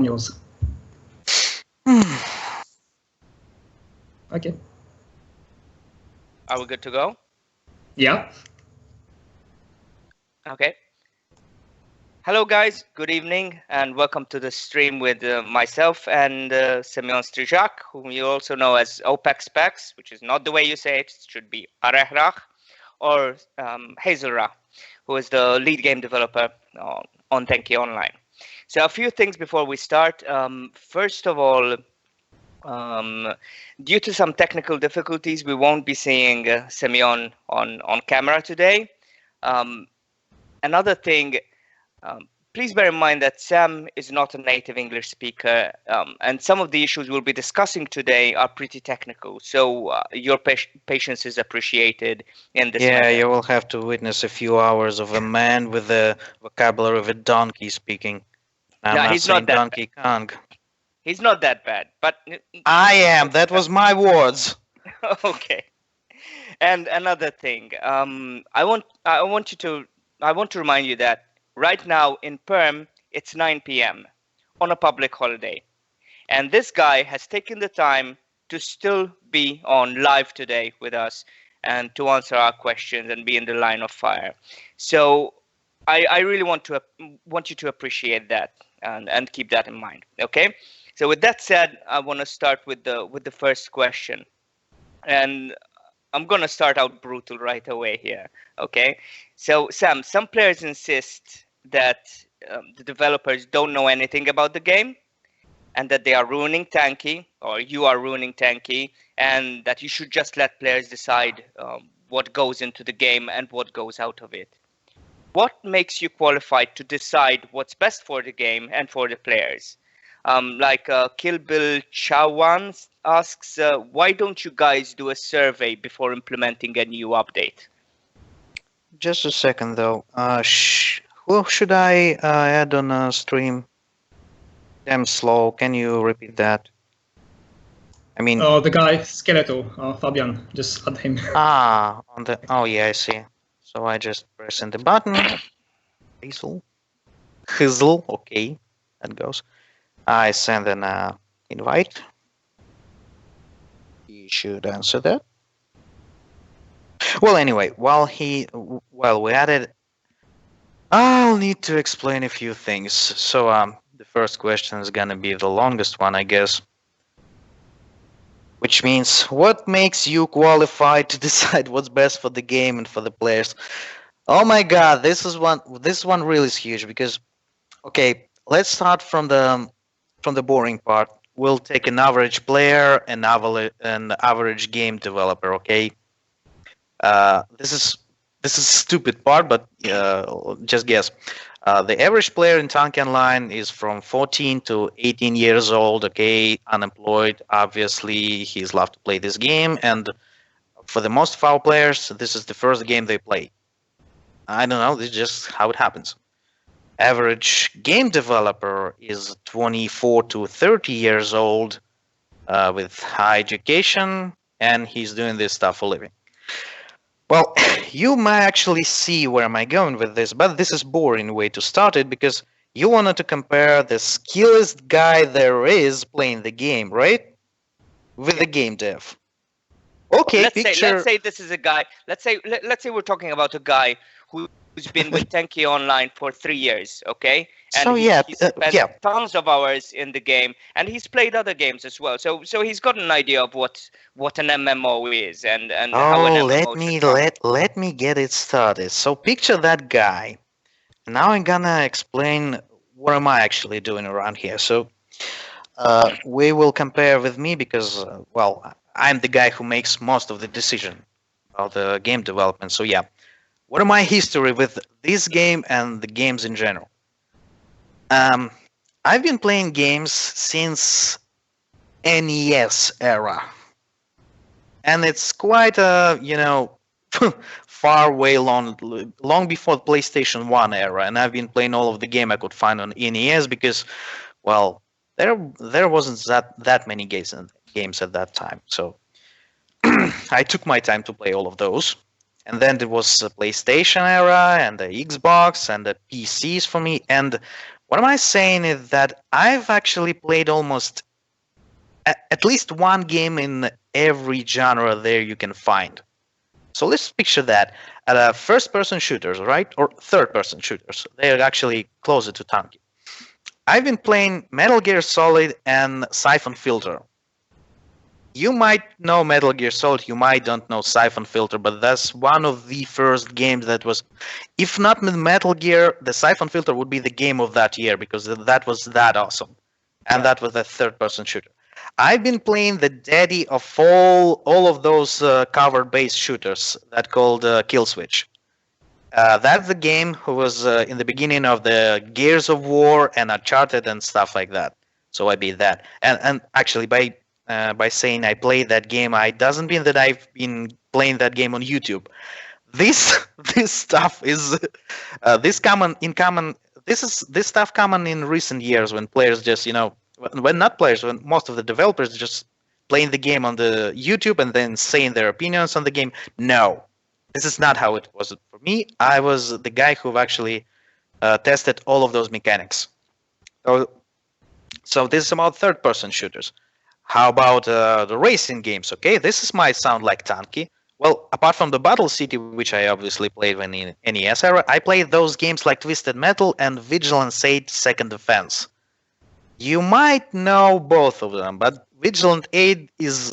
yours. Okay. Are we good to go? Yeah. Okay. Hello, guys. Good evening, and welcome to the stream with myself and Semyon Strizak, whom you also know as OPEC Specs, which is not the way you say it. It should be Areh-Rah, or Hazel-Rah, who is the lead game developer on Tenki Online. So a few things before we start. First of all, due to some technical difficulties, we won't be seeing Semyon on camera today. Another thing, please bear in mind that Sam is not a native English speaker, and some of the issues we'll be discussing today are pretty technical. So your patience is appreciated in this Yeah, matter. you will have to witness a few hours of a man with the vocabulary of a donkey speaking. I'm No, not he's saying not that Donkey Kong. He's not that bad, but I am. That was my words. okay. And another thing, I want to remind you that right now in Perm it's 9 p.m. on a public holiday, and this guy has taken the time to still be on live today with us and to answer our questions and be in the line of fire. So I really want you to appreciate that and keep that in mind. Okay. So with that said, I want to start with the first question, and I'm gonna start out brutal right away here. Okay, so Sam, some players insist that the developers don't know anything about the game, and that they are ruining Tanky, or you are ruining Tanky, and that you should just let players decide what goes into the game and what goes out of it. What makes you qualified to decide what's best for the game and for the players? Kill Bill Chawan asks, why don't you guys do a survey before implementing a new update? Just a second, though. Who should I add on a stream? Damn slow. Can you repeat that? I mean, The guy, Skeleto, Fabian, just add him. on the. Oh, yeah, I see. So I just press in the button. Hazel. Okay, that goes. I send an invite. He should answer that. Well, anyway, while we added, I'll need to explain a few things. So, the first question is gonna be the longest one, I guess. Which means, what makes you qualified to decide what's best for the game and for the players? Oh my God, this one really is huge because, okay, let's start from the boring part. We'll take an average player and an average game developer. Okay, this is stupid part, but just guess. The average player in Tank Online is from 14 to 18 years old. Okay, unemployed. Obviously, he's loved to play this game, and for the most of our players, this is the first game they play. I don't know. This is just how it happens. Average game developer is 24 to 30 years old, with high education, and he's doing this stuff for a living. Well, you might actually see where am I going with this, but this is boring way to start it because you wanted to compare the skillest guy there is playing the game, right? With the game dev. Okay, Let's say this is a guy. Let's say we're talking about a guy who's been with Tenki Online for 3 years. Okay, and So he's yeah, spent tons of hours in the game, and he's played other games as well. So he's got an idea of what an MMO is and how an MMO should run. let me get it started. So picture that guy. Now I'm gonna explain what am I actually doing around here. So we will compare with me because I'm the guy who makes most of the decision about the game development. So yeah, what are my history with this game and the games in general? I've been playing games since NES era, and it's quite far way long before PlayStation 1 era, and I've been playing all of the game I could find on NES because, well, there wasn't that many games at that time. So I took my time to play all of those. And then there was the PlayStation era and the Xbox and the PCs for me. And What am I saying is that I've actually played almost at least one game in every genre there you can find. So let's picture that at first-person shooters, right, or third-person shooters. They're actually closer to tanky. I've been playing Metal Gear Solid and Siphon Filter. You might know Metal Gear Solid, you might don't know Siphon Filter, but that's one of the first games that was, if not with Metal Gear, the Siphon Filter would be the game of that year because that was that awesome. And that was a third-person shooter. I've been playing the daddy of all of those cover-based shooters that called Kill Switch. That's the game who was in the beginning of the Gears of War and Uncharted and stuff like that. So I beat that. And actually, by saying I played that game, I doesn't mean that I've been playing that game on YouTube. This stuff is this stuff common in recent years when players just when not players, when most of the developers just playing the game on the YouTube and then saying their opinions on the game. No, this is not how it was for me. I was the guy who actually tested all of those mechanics. So this is about third-person shooters. How about the racing games? Okay, this might sound like tanky. Well, apart from the Battle City, which I obviously played when in NES era, I played those games like Twisted Metal and Vigilance 8 Second Defense. You might know both of them, but Vigilant 8 is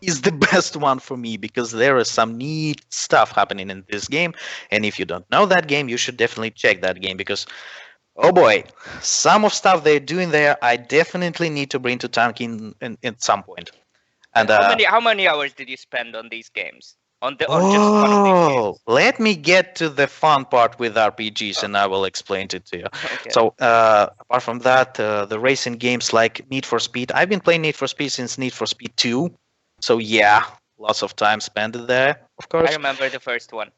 the best one for me because there is some neat stuff happening in this game. And if you don't know that game, you should definitely check that game because, oh boy, some of stuff they're doing there, I definitely need to bring to tanking in some point. And how many hours did you spend on these games? On just one of these games? Let me get to the fun part with RPGs, and I will explain it to you. Okay. So, apart from that, the racing games like Need for Speed. I've been playing Need for Speed since Need for Speed 2. So yeah, lots of time spent there, of course. I remember the first one.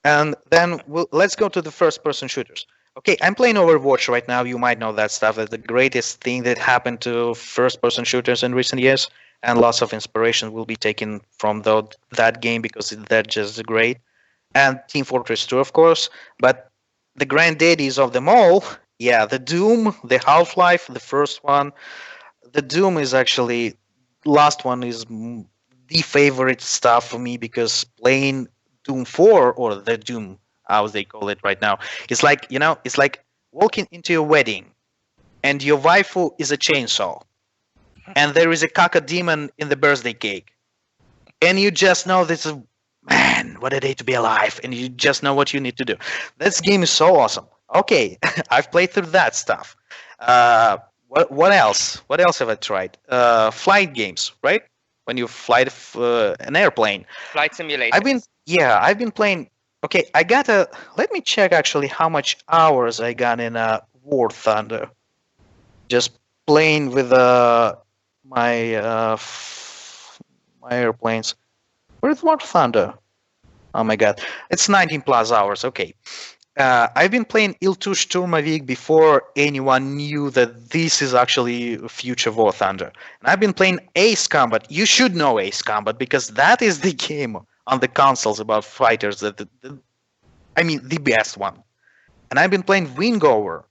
And then let's go to the first-person shooters. Okay, I'm playing Overwatch right now. You might know that stuff. That's the greatest thing that happened to first-person shooters in recent years. And lots of inspiration will be taken from that game because they're just great. And Team Fortress 2, of course. But the granddaddies of them all, yeah, the Doom, the Half-Life, the first one. The Doom is actually, last one is the favorite stuff for me because playing Doom 4 or the Doom, as they call it right now, it's like, it's like walking into a wedding and your waifu is a chainsaw. And there is a cacodemon in the birthday cake. And you just know this is, man, what a day to be alive. And you just know what you need to do. This game is so awesome. Okay, I've played through that stuff. What else? What else have I tried? Flight games, right? When you fly an airplane. Flight simulator. I've been playing. Okay, let me check actually how much hours I got in War Thunder. Just playing with my airplanes. Where's War Thunder? Oh my god, it's 19 plus hours. Okay. I've been playing Il-2 Sturmovik before anyone knew that this is actually future War Thunder. And I've been playing Ace Combat. You should know Ace Combat because that is the game on the consoles about fighters the best one. And I've been playing Wingover.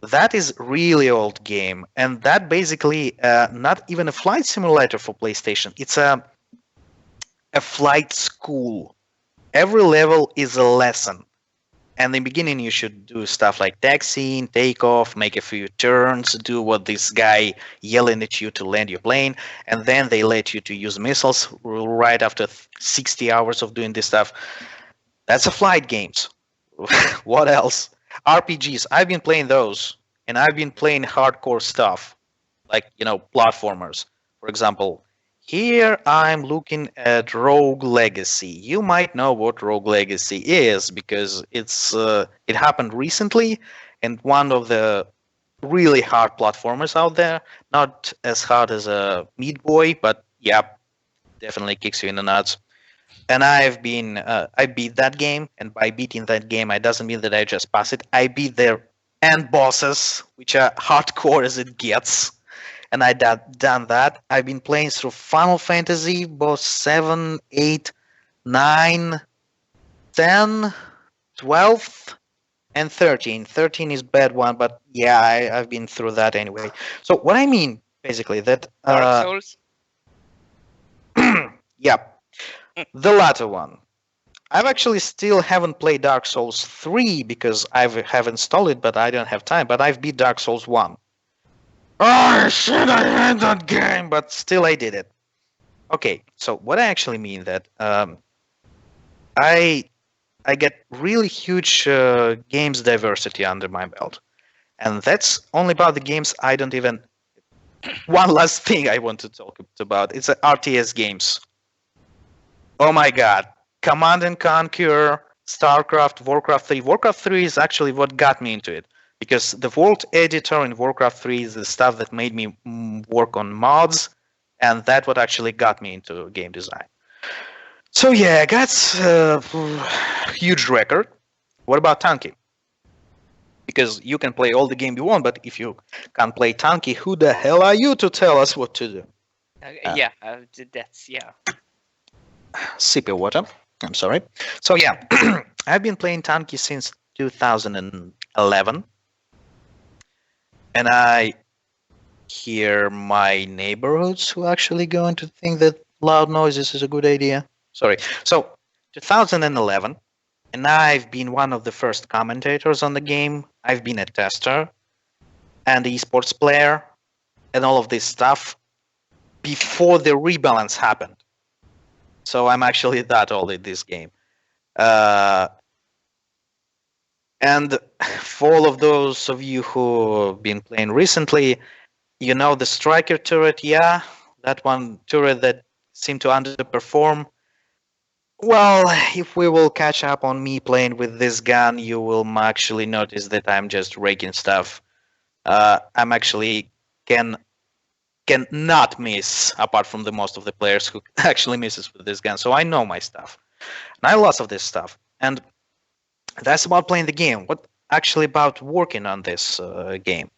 That is really old game, and that basically not even a flight simulator for PlayStation. It's a flight school. Every level is a lesson. And in the beginning, you should do stuff like taxiing, take off, make a few turns, do what this guy yelling at you to land your plane, and then they let you to use missiles right after 60 hours of doing this stuff. That's a flight games. What else? RPGs. I've been playing those, and I've been playing hardcore stuff, like, platformers. For example, here I'm looking at Rogue Legacy. You might know what Rogue Legacy is because it happened recently, and one of the really hard platformers out there. Not as hard as a Meat Boy, but yeah, definitely kicks you in the nuts. And I beat that game, and by beating that game, it doesn't mean that I just pass it. I beat their end bosses, which are hardcore as it gets. And I done that. I've been playing through Final Fantasy, both 7, 8, 9, 10, 12, and 13. 13 is bad one, but yeah, I've been through that anyway. So what I mean, basically, that Dark Souls. yeah, the latter one. I've actually still haven't played Dark Souls 3 because I have installed it, but I don't have time. But I've beat Dark Souls 1. Oh shit! I hate that game, but still I did it. Okay, so what I actually mean that I get really huge games diversity under my belt, and that's only about the games I don't even. One last thing I want to talk about: it's RTS games. Oh my god, Command and Conquer, StarCraft, Warcraft 3. Warcraft 3 is actually what got me into it, because the world editor in Warcraft 3 is the stuff that made me work on mods, and that what actually got me into game design. So yeah, I got a huge record. What about Tanky? Because you can play all the game you want, but if you can't play Tanky, who the hell are you to tell us what to do? That's yeah. Sip your water. I'm sorry. So yeah, I've been playing Tanky since 2011, and I hear my neighborhoods who actually going to think that loud noises is a good idea. Sorry. So 2011, and I've been one of the first commentators on the game. I've been a tester and esports player and all of this stuff before the rebalance happened. So I'm actually that old in this game. And for all of those of you who have been playing recently, you know the striker turret, yeah? That one turret that seemed to underperform. Well, if we will catch up on me playing with this gun, you will actually notice that I'm just raking stuff. I'm actually can not miss, apart from the most of the players who actually misses with this gun. So I know my stuff. And I lots of this stuff. And that's about playing the game. What actually about working on this game?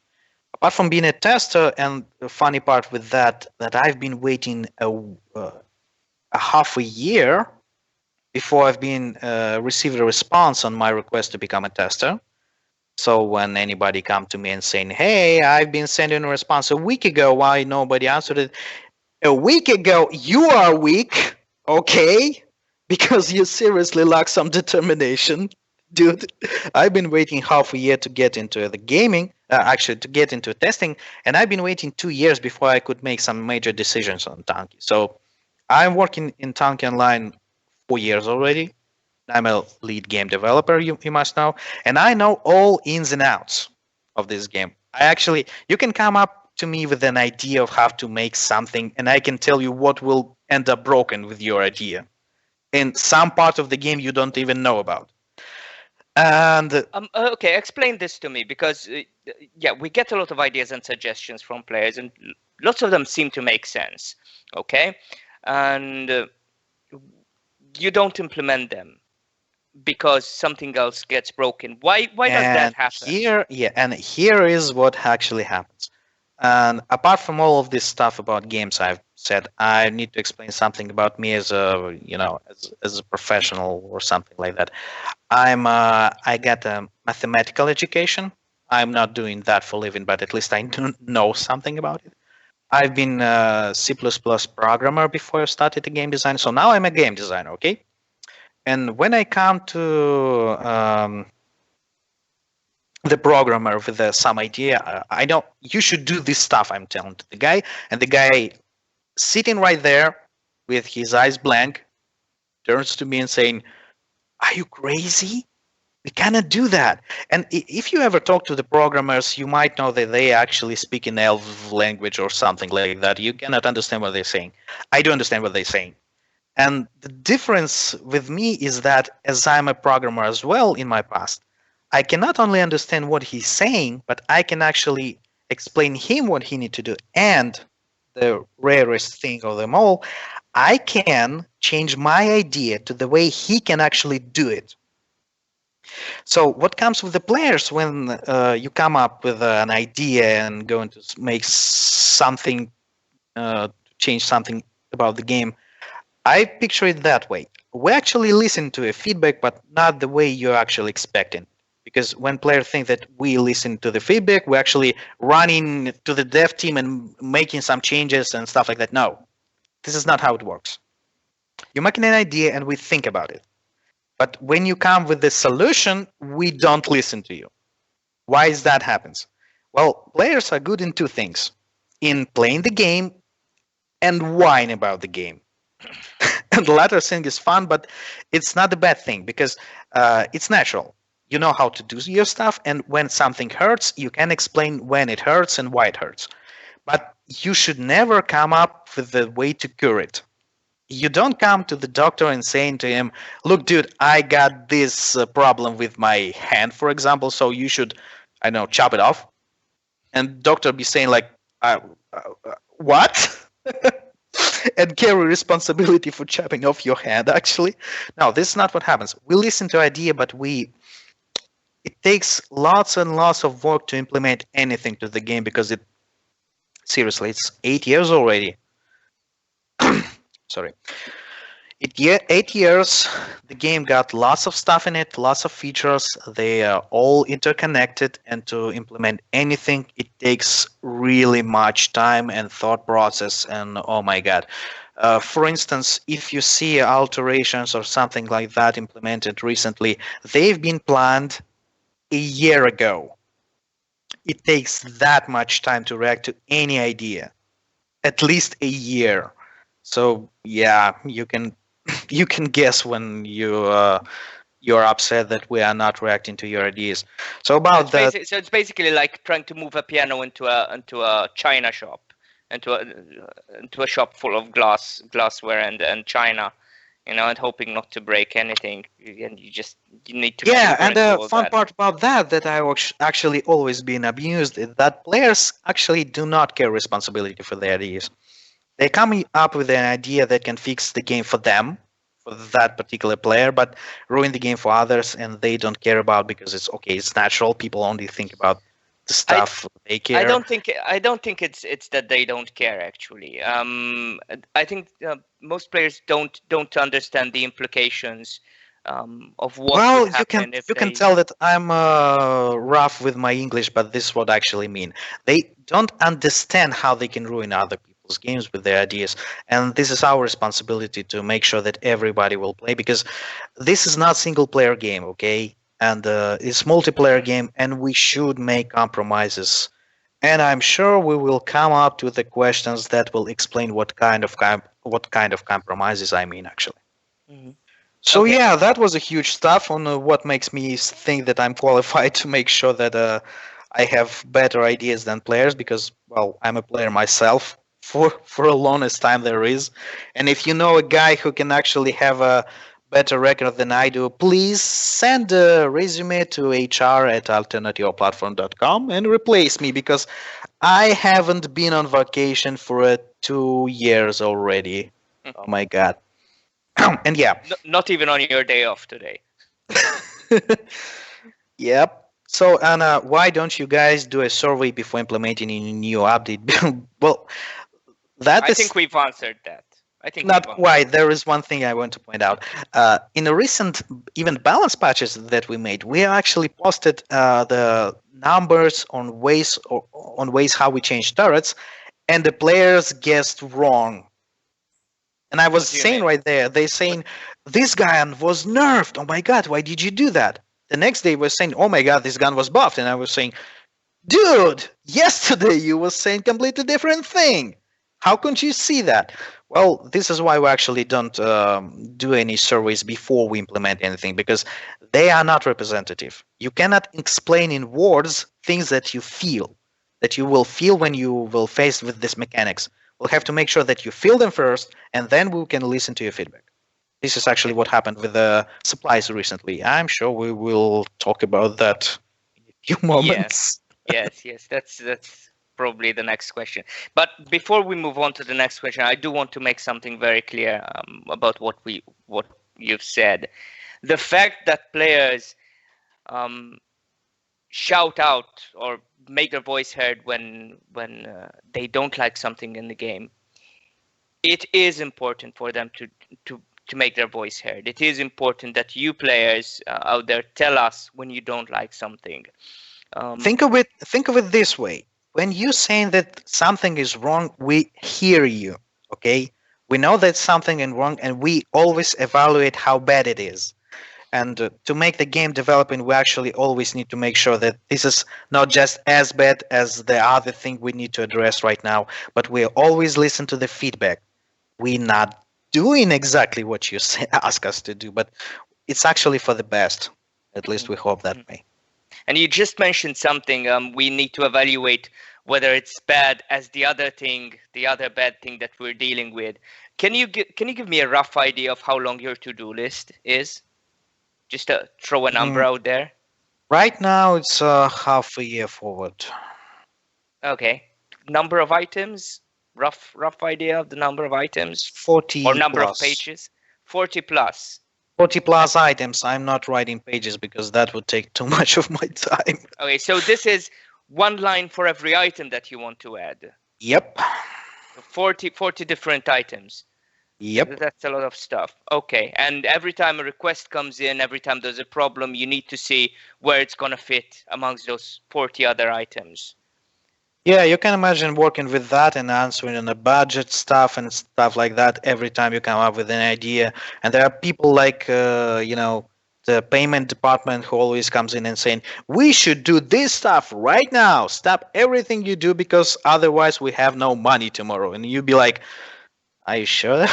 Apart from being a tester, and the funny part with that I've been waiting a half a year before I've been received a response on my request to become a tester. So when anybody come to me and saying, "Hey, I've been sending a response a week ago, why nobody answered it?" A week ago, you are weak, okay? Because you seriously lack some determination. Dude, I've been waiting half a year to get into the gaming, actually to get into testing, and I've been waiting 2 years before I could make some major decisions on Tanky. So I'm working in Tanky Online 4 years already. I'm a lead game developer, you must know, and I know all ins and outs of this game. You can come up to me with an idea of how to make something, and I can tell you what will end up broken with your idea. In some part of the game you don't even know about. And Okay, explain this to me, because yeah, we get a lot of ideas and suggestions from players, and lots of them seem to make sense. Okay, and you don't implement them because something else gets broken. Why does that happen? Here is what actually happens. And apart from all of this stuff about games I've said, I need to explain something about me as a as a professional or something like that. I got a mathematical education. I'm not doing that for living, but at least I do know something about it. I've been a C++ programmer before I started the game design, so now I'm a game designer, okay? And when I come to the programmer with some idea, I know you should do this stuff, I'm telling to the guy, and the guy sitting right there with his eyes blank turns to me and saying, "Are you crazy? We cannot do that." And if you ever talk to the programmers, you might know that they actually speak in elf language or something like that. You cannot understand what they're saying. I do understand what they're saying. And the difference with me is that as I'm a programmer as well in my past, I can not only understand what he's saying, but I can actually explain him what he needs to do. And the rarest thing of them all, I can change my idea to the way he can actually do it. So what comes with the players when you come up with an idea and going to make something, change something about the game, I picture it that way. We actually listen to a feedback, but not the way you're actually expecting. Because when players think that we listen to the feedback, we're actually running to the dev team and making some changes and stuff like that. No, this is not how it works. You're making an idea and we think about it. But when you come with the solution, we don't listen to you. Why is that happens? Well, players are good in two things: in playing the game and whine about the game. And the latter thing is fun, but it's not a bad thing because it's natural. You know how to do your stuff, and when something hurts, you can explain when it hurts and why it hurts. But you should never come up with the way to cure it. You don't come to the doctor and saying to him, "Look, dude, I got this problem with my hand, for example, so you should, I don't know, chop it off." And doctor be saying like, "What?" And carry responsibility for chopping off your hand. Actually, no, this is not what happens. We listen to idea, but it takes lots and lots of work to implement anything to the game because seriously, it's 8 years already. Sorry. 8 years, the game got lots of stuff in it, lots of features. They are all interconnected, and to implement anything, it takes really much time and thought process. And oh my god. For instance, if you see alterations or something like that implemented recently, they've been planned a year ago. It takes that much time to react to any idea, at least a year. So yeah, you can guess when you're upset that we are not reacting to your ideas. So about that, so it's basically like trying to move a piano into a china shop, into a shop full of glassware and china, and hoping not to break anything. And you need to and the fun part about that I actually always been abused is that players actually do not care responsibility for their ideas. They come up with an idea that can fix the game for them, for that particular player, but ruin the game for others, and they don't care about because it's okay. It's natural. People only think about the stuff they care. I don't think it's that they don't care actually. I think most players don't understand the implications of what would happen if you can tell that I'm rough with my English, but this is what I actually mean. They don't understand how they can ruin other people's games with their ideas, and this is our responsibility to make sure that everybody will play, because this is not single player game, okay? And it's multiplayer game, and we should make compromises. And I'm sure we will come up to the questions that will explain what kind of compromises I mean actually. Mm-hmm. So okay. Yeah, that was a huge stuff on what makes me think that I'm qualified to make sure that I have better ideas than players, because, well, I'm a player myself for the longest time there is. And if you know a guy who can actually have a better record than I do, please send a resume to hr@alternativeplatform.com and replace me, because I haven't been on vacation for 2 years already. Oh my god. And yeah. Not even on your day off today. Yep. So, Anna, why don't you guys do a survey before implementing a new update? Well, I think we've answered that. I think not quite. There is one thing I want to point out. In the recent event balance patches that we made, we actually posted the numbers on ways how we change turrets, and the players guessed wrong. And I was saying right there, they saying, this gun was nerfed. Oh my god, why did you do that? The next day we're saying, oh my god, this gun was buffed. And I was saying, dude, yesterday you were saying completely different thing. How couldn't you see that? Well, this is why we actually don't do any surveys before we implement anything, because they are not representative. You cannot explain in words things that you feel, that you will feel when you will face with these mechanics. We'll have to make sure that you feel them first, and then we can listen to your feedback. This is actually what happened with the supplies recently. I'm sure we will talk about that in a few moments. Yes. That's probably the next question. But before we move on to the next question, I do want to make something very clear about what you've said. The fact that players shout out or make their voice heard when they don't like something in the game, it is important for them to make their voice heard. It is important that you players out there tell us when you don't like something. Think of it this way. When you're saying that something is wrong, we hear you. Okay, we know that something is wrong, and we always evaluate how bad it is. And to make the game developing, we actually always need to make sure that this is not just as bad as the other thing we need to address right now, but we always listen to the feedback. We're not doing exactly what you ask us to do, but it's actually for the best. At least we hope that way. And you just mentioned something. We need to evaluate whether it's bad as the other bad thing that we're dealing with. Can you give me a rough idea of how long your to-do list is? Just to throw a number out there. Right now, it's half a year forward. Okay. Number of items? Rough idea of the number of items? 40 or number plus. of pages? 40 plus. 40 plus items. I'm not writing pages because that would take too much of my time. Okay, so this is one line for every item that you want to add. Yep. 40 different items. Yep. That's a lot of stuff. Okay, and every time a request comes in, every time there's a problem, you need to see where it's going to fit amongst those 40 other items. Yeah, you can imagine working with that and answering on the budget stuff and stuff like that every time you come up with an idea. And there are people like, the payment department who always comes in and saying, we should do this stuff right now. Stop everything you do because otherwise we have no money tomorrow. And you'd be like, are you sure?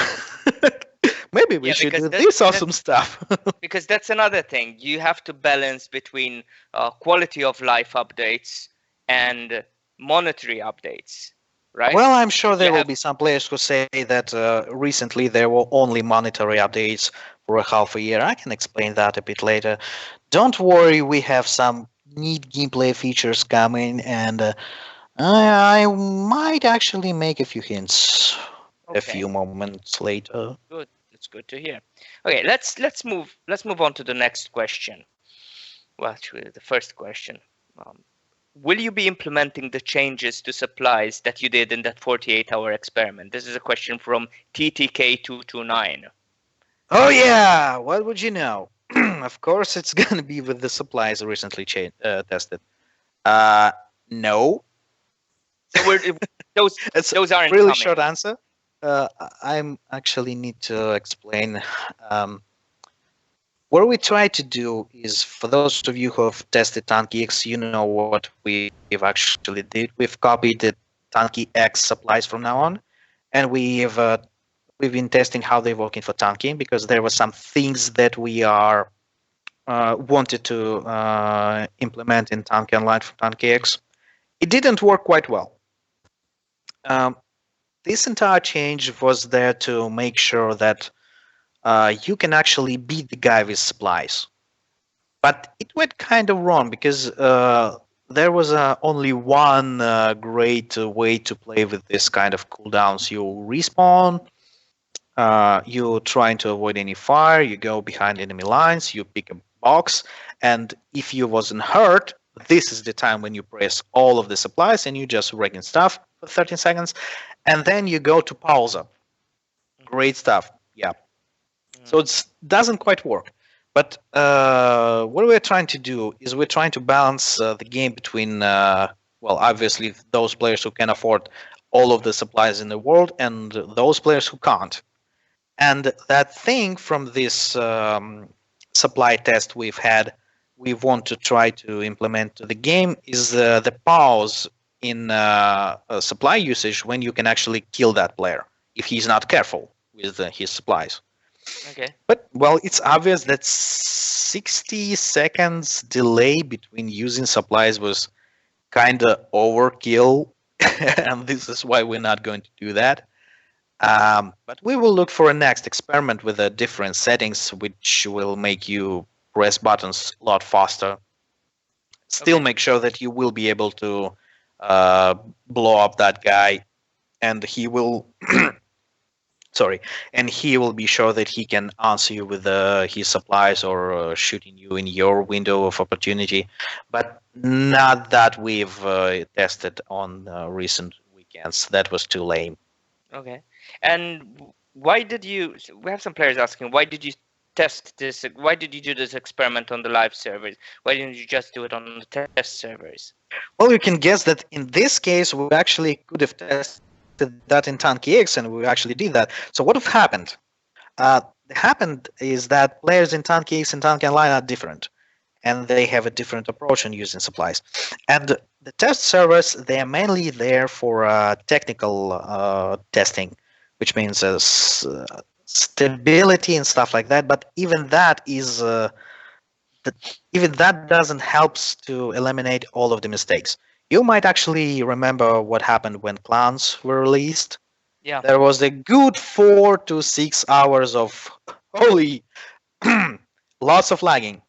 Maybe we should do this awesome stuff. Because that's another thing. You have to balance between quality of life updates and monetary updates, right? Well, I'm sure there will be some players who say that recently there were only monetary updates for a half a year. I can explain that a bit later. Don't worry, we have some neat gameplay features coming, and I might actually make a few hints a few moments later. Good. That's good to hear. Okay, let's move on to the next question. Well, actually, the first question. Will you be implementing the changes to supplies that you did in that 48-hour experiment? This is a question from TTK229. Oh yeah, what would you know? Of course, it's gonna be with the supplies recently tested. No. So those aren't really coming. short answer. I actually need to explain. What we try to do is, for those of you who have tested Tanky X, you know what we've actually did. We've copied the Tanky X supplies from now on, and we've been testing how they're working for Tanky, because there were some things that we are wanted to implement in Tanky Online for Tanky X. It didn't work quite well. This entire change was there to make sure that you can actually beat the guy with supplies. But it went kind of wrong, because there was only one great way to play with this kind of cooldowns. You respawn, you're trying to avoid any fire, you go behind enemy lines, you pick a box, and if you wasn't hurt, this is the time when you press all of the supplies and you just wrecking stuff for 13 seconds, and then you go to pause up. Great stuff. Yeah. So it doesn't quite work. But what we're trying to do is we're trying to balance the game between, obviously those players who can afford all of the supplies in the world and those players who can't. And that thing from this supply test we want to try to implement to the game is the pause in supply usage when you can actually kill that player if he's not careful with his supplies. Okay. But, well, it's obvious that 60 seconds delay between using supplies was kind of overkill, and this is why we're not going to do that. But we will look for a next experiment with different settings, which will make you press buttons a lot faster. Still make sure that you will be able to blow up that guy, and he will... and he will be sure that he can answer you with his supplies or shooting you in your window of opportunity, but not that we've tested on recent weekends. That was too lame. Okay. And why did you? We have some players asking, why did you test this? Why did you do this experiment on the live servers? Why didn't you just do it on the test servers? Well, you can guess that in this case, we actually could have tested that in TankyX, and we actually did that. So what have happened? Happened is that players in TankyX and Tanky Online are different, and they have a different approach on using supplies. And the test servers, they are mainly there for technical testing, which means stability and stuff like that. But even that is even that doesn't help to eliminate all of the mistakes. You might actually remember what happened when clans were released. Yeah. There was a good 4 to 6 hours of holy lots of lagging.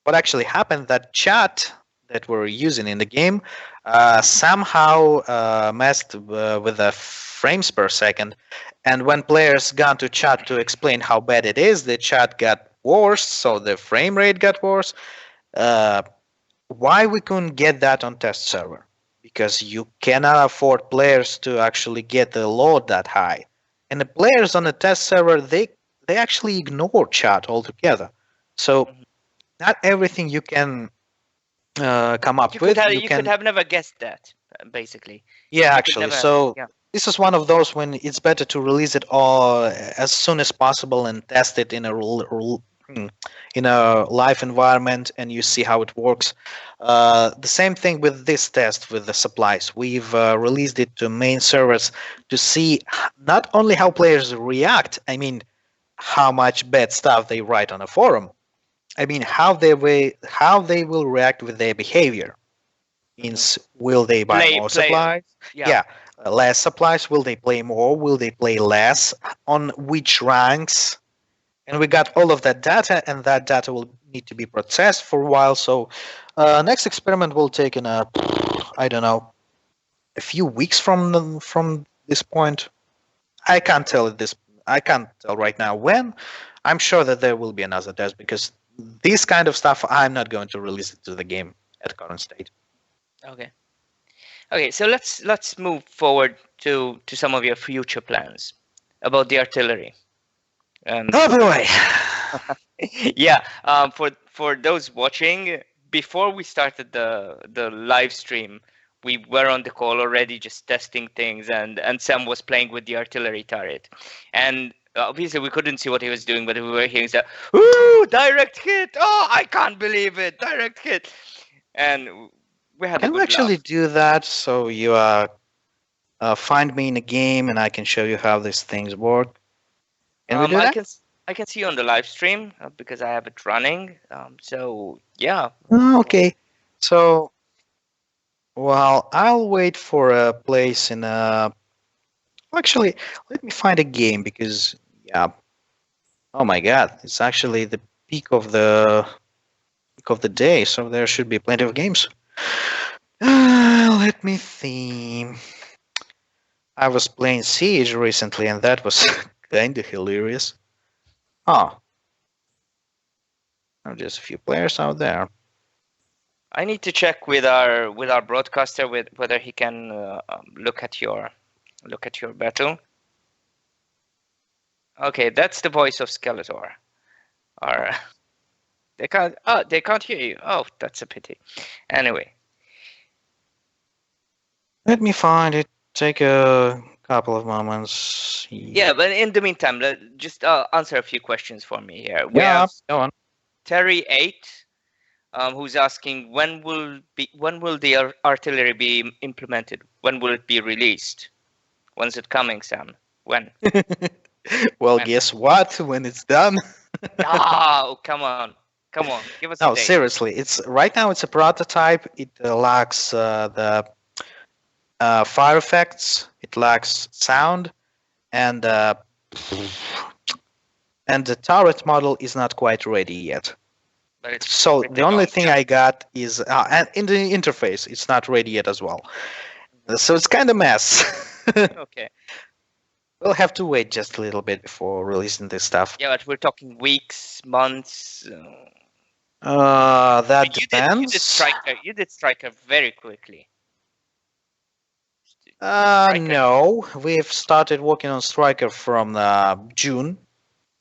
What actually happened, that chat that we're using in the game somehow messed with the frames per second, and when players got to chat to explain how bad it is, the chat got worse, so the frame rate got worse. Why we couldn't get that on test server? Because you cannot afford players to actually get the load that high, and the players on the test server, they actually ignore chat altogether. So not everything you can come up with. You could have never guessed that, basically. Yeah, actually. So this is one of those when it's better to release it all as soon as possible and test it in a live environment, and you see how it works. The same thing with this test with the supplies. We've released it to main servers to see not only how players react, I mean, how much bad stuff they write on a forum. I mean, how they will react with their behavior. Means, will they buy more supplies? Yeah. Less supplies. Will they play more? Will they play less? On which ranks? And we got all of that data, and that data will need to be processed for a while. So next experiment will take in I don't know, a few weeks from this point. I can't tell right now when. I'm sure that there will be another test, because this kind of stuff, I'm not going to release it to the game at current state. Okay, so let's move forward to some of your future plans about the artillery. Oh boy! Yeah, for those watching, before we started the live stream, we were on the call already just testing things, and Sam was playing with the artillery turret, and obviously we couldn't see what he was doing, but we were hearing that, "Ooh, direct hit! Oh, I can't believe it, direct hit!" And we had. Can we actually do that? So you find me in a game, and I can show you how these things work. Can we do that? I can see you on the live stream because I have it running. So yeah. Okay. So, well, I'll wait for a place in a. Actually, let me find a game, because oh my God, it's actually the peak of the day, so there should be plenty of games. Let me think. I was playing Siege recently, and that was kind of hilarious. Oh, just a few players out there. I need to check with our broadcaster with whether he can look at your battle. Okay, that's the voice of Skeletor. Or they can't hear you. Oh, that's a pity. Anyway, let me find it. Take a couple of moments. Yeah, but in the meantime, just answer a few questions for me here. We have go on. Terry 8, who's asking when will the artillery be implemented? When will it be released? When's it coming, Sam? When? Well, guess what? When it's done. Oh, come on, give us a date. No, seriously, it's right now. It's a prototype. It lacks the fire effects. It lacks sound, and the turret model is not quite ready yet. So the only thing I got is and in the interface, it's not ready yet as well. So it's kind of mess. Okay. We'll have to wait just a little bit before releasing this stuff. Yeah, but we're talking weeks, months. That depends. You did Striker very quickly. No, we've started working on Striker from June.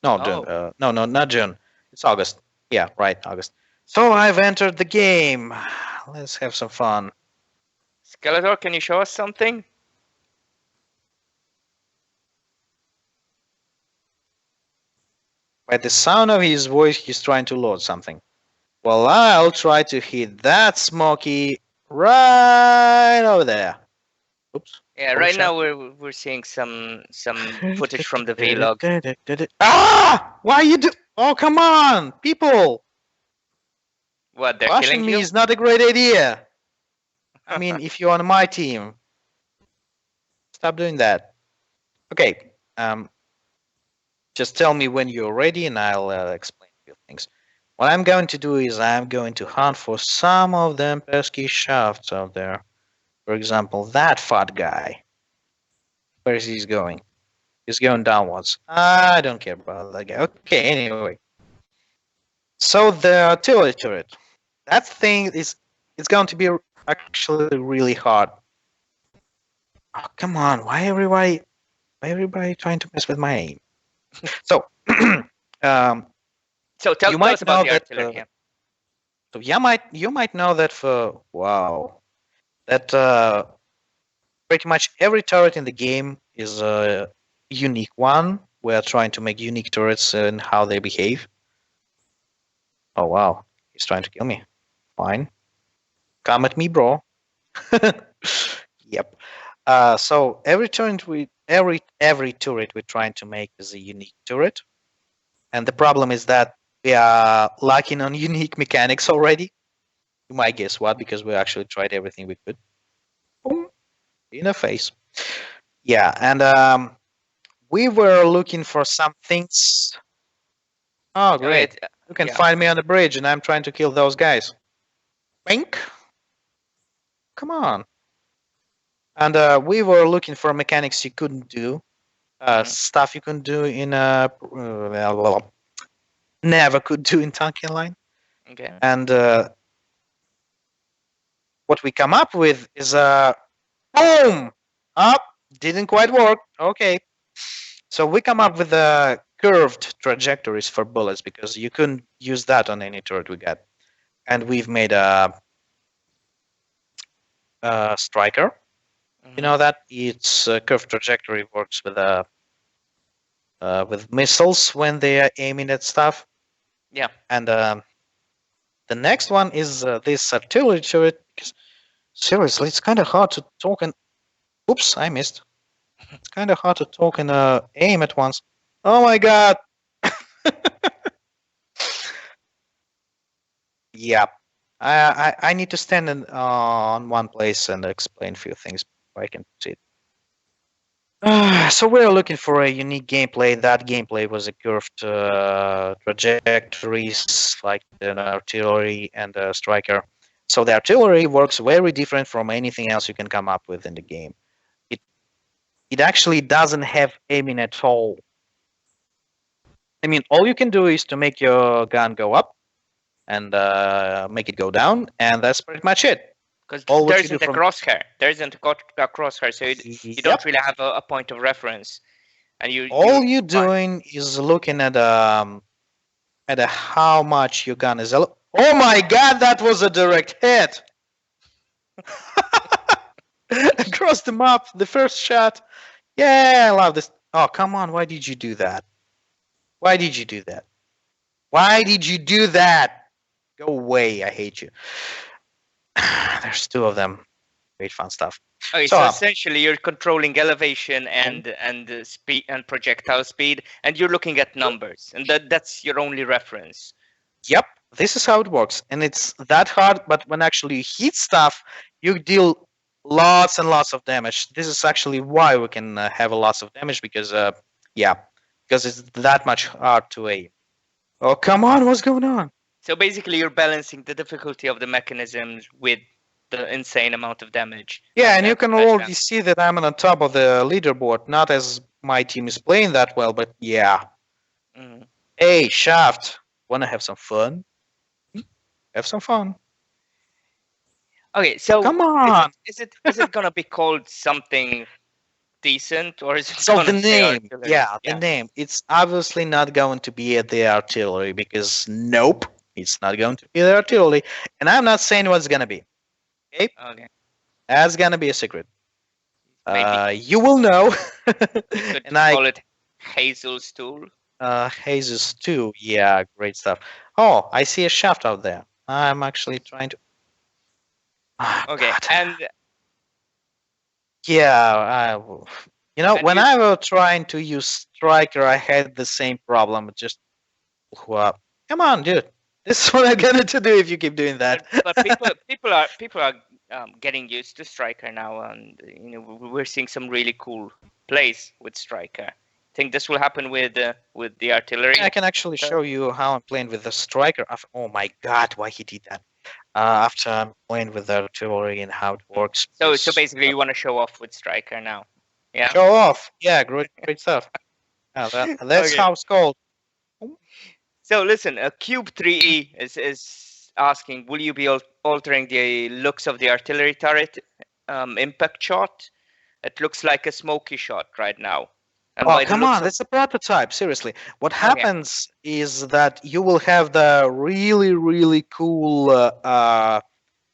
No, Oh. June. No, not June. It's August. Yeah, right, August. So I've entered the game. Let's have some fun. Skeletor, can you show us something? By the sound of his voice, he's trying to load something. Well, I'll try to hit that Smoky right over there. Oops. Yeah, right now we're seeing some footage from the vlog. Ah! Why you do? Oh, come on, people! What, they're Bashing killing me you? is not a great idea. I mean, if you're on my team, stop doing that. Okay. Just tell me when you're ready, and I'll explain a few things. What I'm going to do is I'm going to hunt for some of them pesky shafts out there. For example, that fat guy. Where is he going? He's going downwards. I don't care about that guy. Okay, anyway. So the artillery turret. That thing is it's going to be actually really hard. Oh, come on, why everybody trying to mess with my aim? So So tell us about the artillery. Yeah. So you might know that for that pretty much every turret in the game is a unique one. We're trying to make unique turrets and how they behave. Oh wow, he's trying to kill me. Fine, come at me, bro. Yep. So every turret every turret we're trying to make is a unique turret, and the problem is that we are lacking on unique mechanics already. You might guess what, because we actually tried everything we could. Boom, in the face. Yeah, and we were looking for some things. Oh, great! You can find me on the bridge, and I'm trying to kill those guys. Wink. Come on. And we were looking for mechanics you couldn't do, stuff you couldn't do in never could do in Tank Line. Okay. And what we come up with is boom! Up, didn't quite work. Okay. So we come up with curved trajectories for bullets, because you couldn't use that on any turret we got. And we've made a striker. You know that its curved trajectory works with missiles when they are aiming at stuff. Yeah. And the next one is this artillery turret. Because seriously, it's kind of hard to talk and. Oops, I missed. It's kind of hard to talk and aim at once. Oh my god! Yeah, I need to stand on one place and explain a few things before I can proceed. So we're looking for a unique gameplay. That gameplay was a curved trajectories, like an artillery and a striker. So the artillery works very different from anything else you can come up with in the game. It actually doesn't have aiming at all. I mean, all you can do is to make your gun go up and make it go down, and that's pretty much it. Because there isn't a crosshair. There isn't a crosshair, so you don't really have a point of reference. And you're doing is looking at how much your gun is. Oh my god, that was a direct hit! Across the map, the first shot. Yeah, I love this. Oh, come on, why did you do that? Why did you do that? Why did you do that? Go away, I hate you. There's two of them. Great fun stuff. Okay, so essentially you're controlling elevation and speed and projectile speed, and you're looking at numbers, and that's your only reference. Yep, this is how it works, and it's that hard. But when actually you hit stuff, you deal lots and lots of damage. This is actually why we can have a lots of damage, because because it's that much hard to aim. Oh, come on, what's going on? So basically you're balancing the difficulty of the mechanisms with the insane amount of damage. Yeah, and you can already see that I'm on the top of the leaderboard, not as my team is playing that well, but yeah. Hey, Shaft, wanna have some fun? Have some fun. Okay, so Come on. is it gonna be called something decent, or is it So the gonna say name, artillery? yeah, the name. It's obviously not going to be at the artillery because nope, it's not going to be the artillery. And I'm not saying what's gonna be. Okay, Okay, that's gonna be a secret. maybe You will know. you could And I call it Hazel's tool. Jesus too. Yeah, great stuff. Oh, I see a shaft out there. I'm actually trying to. Ah, Okay, God. and Yeah, you know, and when you, I was trying to use Striker, I had the same problem. Just, well, come on, dude. This is what I'm gonna to do if you keep doing that. but people are getting used to Striker now, and we're seeing some really cool plays with Striker. Think this will happen with the artillery? I can actually show you how I'm playing with the Striker. Oh my God, why he did that? After I'm playing with the artillery and how it works. So because, basically, you want to show off with Striker now. Yeah. show off. Yeah, great stuff. Yeah, that's Okay. how it's called. So listen, Cube 3E is asking, will you be altering the looks of the artillery turret impact shot? It looks like a smoky shot right now. And Oh, by the come looks on, of, that's a prototype. Seriously. What happens is that you will have the really cool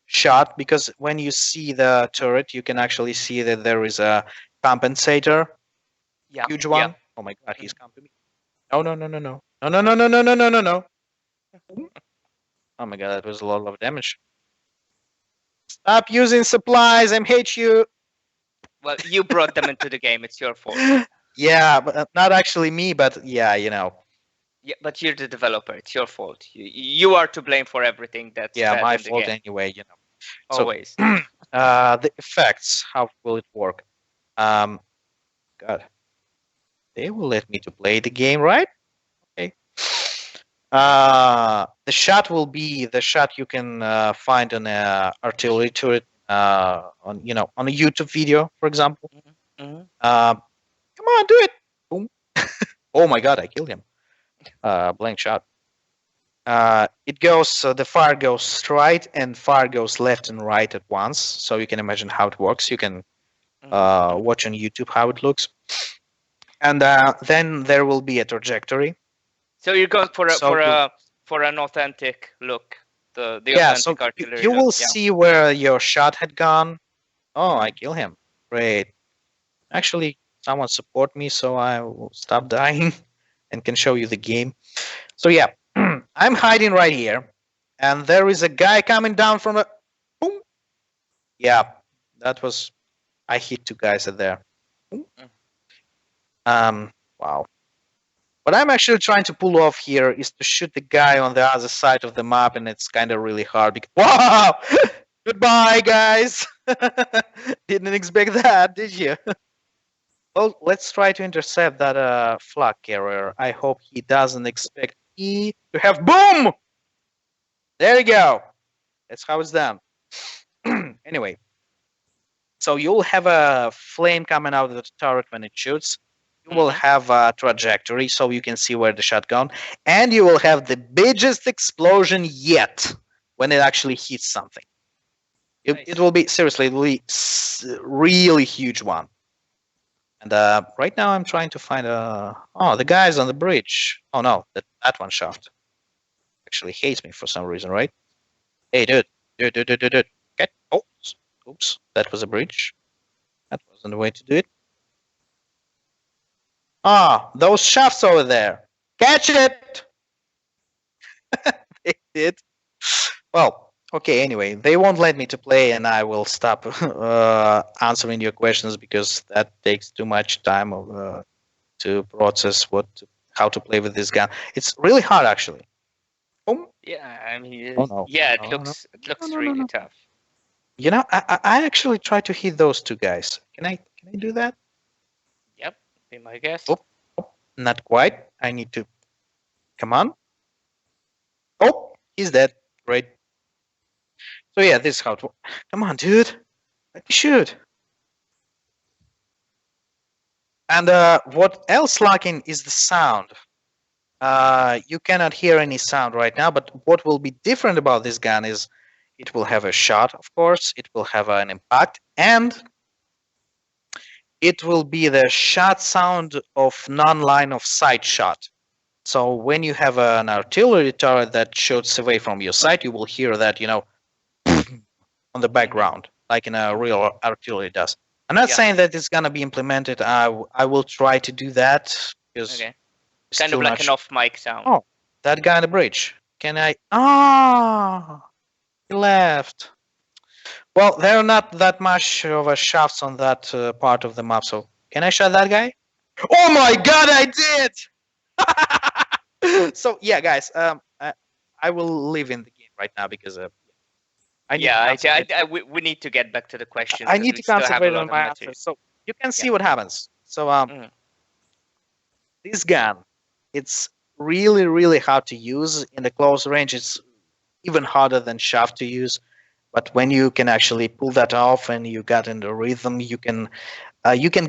shot because when you see the turret, you can actually see that there is a compensator, yeah, huge yeah. one. Oh my God, he's coming to me. No, no, no, no, no. No, no, no, no, no, no, no, no, no. Oh my God, that was a lot of damage. Stop using supplies. I hate you. Well, you brought them into the game. It's your fault. Yeah, but not actually me, but yeah, you know. Yeah, but you're the developer. It's your fault. You are to blame for everything that's Yeah, bad my in the fault game. anyway, you know. Always. The effects, how will it work? God, they will let me to play the game, right? Okay. The shot will be the shot you can find on a artillery turret, on on a YouTube video, for example. Mhm. Come on, do it! Boom! Oh my God, I killed him. Blank shot. It goes, the fire goes straight and fire goes left and right at once. So you can imagine how it works. You can watch on YouTube how it looks. And then there will be a trajectory. So you're going for an authentic look. The authentic artillery. You will look. Yeah. see where your shot had gone. Oh, I kill him. Great. Actually, someone support me so I will stop dying and can show you the game. So yeah, I'm hiding right here, and there is a guy coming down from a. Boom. Yeah, that was. I hit two guys at there. Boom. Wow. What I'm actually trying to pull off here is to shoot the guy on the other side of the map, and it's kind of really hard. Because, wow! Goodbye, guys. Didn't expect that, did you? Well, let's try to intercept that flag carrier. I hope he doesn't expect me to have boom. There you go. That's how it's done. Anyway, so you'll have a flame coming out of the turret when it shoots. You will have a trajectory so you can see where the shot gone, and you will have the biggest explosion yet when it actually hits something. It will be seriously, it will be really huge one. And right now I'm trying to find the guys on the bridge. Oh no, that one shaft actually hates me for some reason, right? Hey, dude. Okay. Oh, oops, that was a bridge. That wasn't the way to do it. Those shafts over there. Catch it! They did. Well, okay, anyway, they won't let me to play, and I will stop answering your questions because that takes too much time to process how to play with this gun. It's really hard, actually. Boom. Yeah, I mean, it looks really tough. You know, I actually try to hit those two guys. Can I do that? Yep, be my guess. Oh, not quite. I need to. Come on. Oh, he's dead. Great. So yeah, this is how it works. Come on, dude. Let me shoot. And what else lacking is the sound. You cannot hear any sound right now, but what will be different about this gun is it will have a shot, of course, it will have an impact, and it will be the shot sound of non-line of sight shot. So when you have an artillery turret that shoots away from your sight, you will hear that, on the background, like in a real artillery does. I'm not saying that it's gonna be implemented. I will try to do that because kind of like an off-mic sound. Oh, that guy on the bridge. Can I? Ah, he left. Well, there are not that much of a shafts on that part of the map. So can I shot that guy? Oh my God, I did! So yeah, guys, I will leave in the game right now because we need to get back to the questions. I need to concentrate on my answer. So you can see what happens. So this gun, it's really, really hard to use. In the close range, it's even harder than shaft to use. But when you can actually pull that off and you got in the rhythm, you can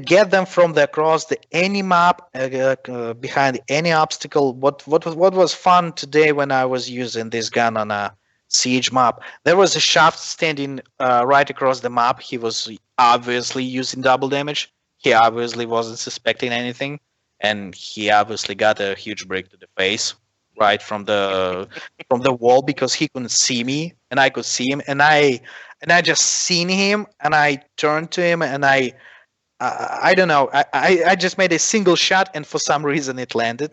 get them from across any map, behind any obstacle. What was fun today when I was using this gun on a siege map? There was a shaft standing right across the map. He was obviously using double damage. He obviously wasn't suspecting anything, and he obviously got a huge break to the face right from the wall because he couldn't see me and I could see him, and I just seen him and I turned to him and I don't know, I just made a single shot and for some reason it landed.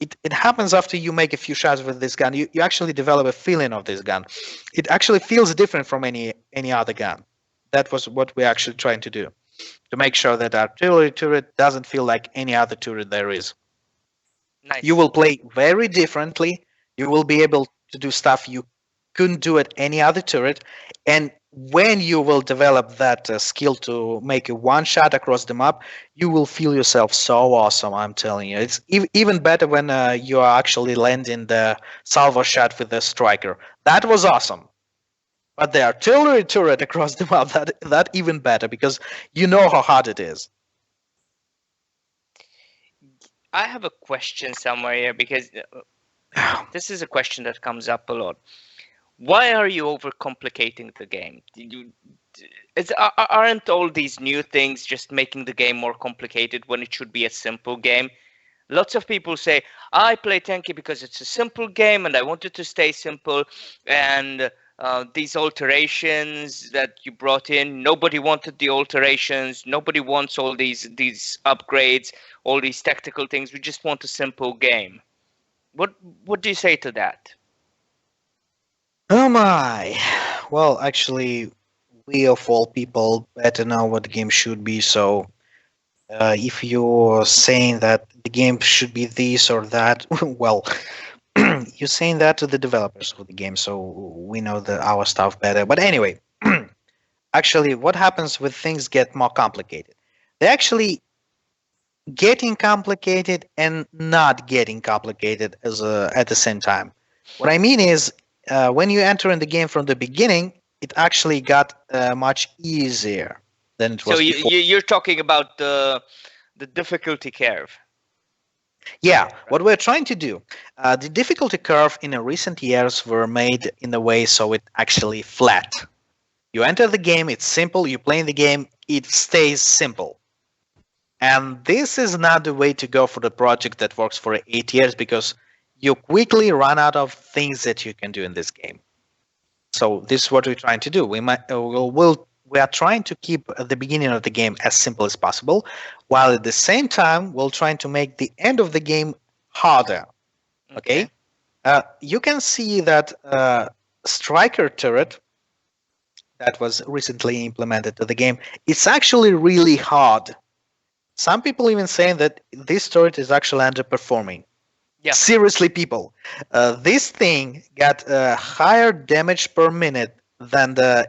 It happens after you make a few shots with this gun. You actually develop a feeling of this gun. It actually feels different from any other gun. That was what we're actually trying to do, to make sure that artillery turret doesn't feel like any other turret there is. Nice. You will play very differently. You will be able to do stuff you couldn't do at any other turret. And when you will develop that skill to make a one shot across the map, you will feel yourself so awesome. I'm telling you, it's even better when you are actually landing the salvo shot with the striker. That was awesome. But the artillery turret across the map, that even better, because you know how hard it is. I have a question somewhere here because this is a question that comes up a lot. Why are you overcomplicating the game? Aren't all these new things just making the game more complicated when it should be a simple game? Lots of people say, I play Tanky because it's a simple game and I want it to stay simple. And these alterations that you brought in, nobody wanted the alterations. Nobody wants all these upgrades, all these tactical things. We just want a simple game. What do you say to that? Oh my. Well, actually, we of all people better know what the game should be. So if you're saying that the game should be this or that, well, you're saying that to the developers of the game, so we know our stuff better. But anyway, actually, what happens when things get more complicated? They're actually getting complicated and not getting complicated at the same time. What I mean is, when you enter in the game from the beginning, it actually got much easier than it was before. So you're talking about the difficulty curve. Yeah, what we're trying to do, the difficulty curve in recent years were made in a way so it actually flat. You enter the game, it's simple, you play in the game, it stays simple. And this is not the way to go for the project that works for 8 years, because you quickly run out of things that you can do in this game. So this is what we're trying to do. We are trying to keep the beginning of the game as simple as possible, while at the same time we're trying to make the end of the game harder. Okay? You can see that striker turret that was recently implemented to the game, it's actually really hard. Some people even saying that this turret is actually underperforming. Yeah. Seriously, people, this thing got higher damage per minute than the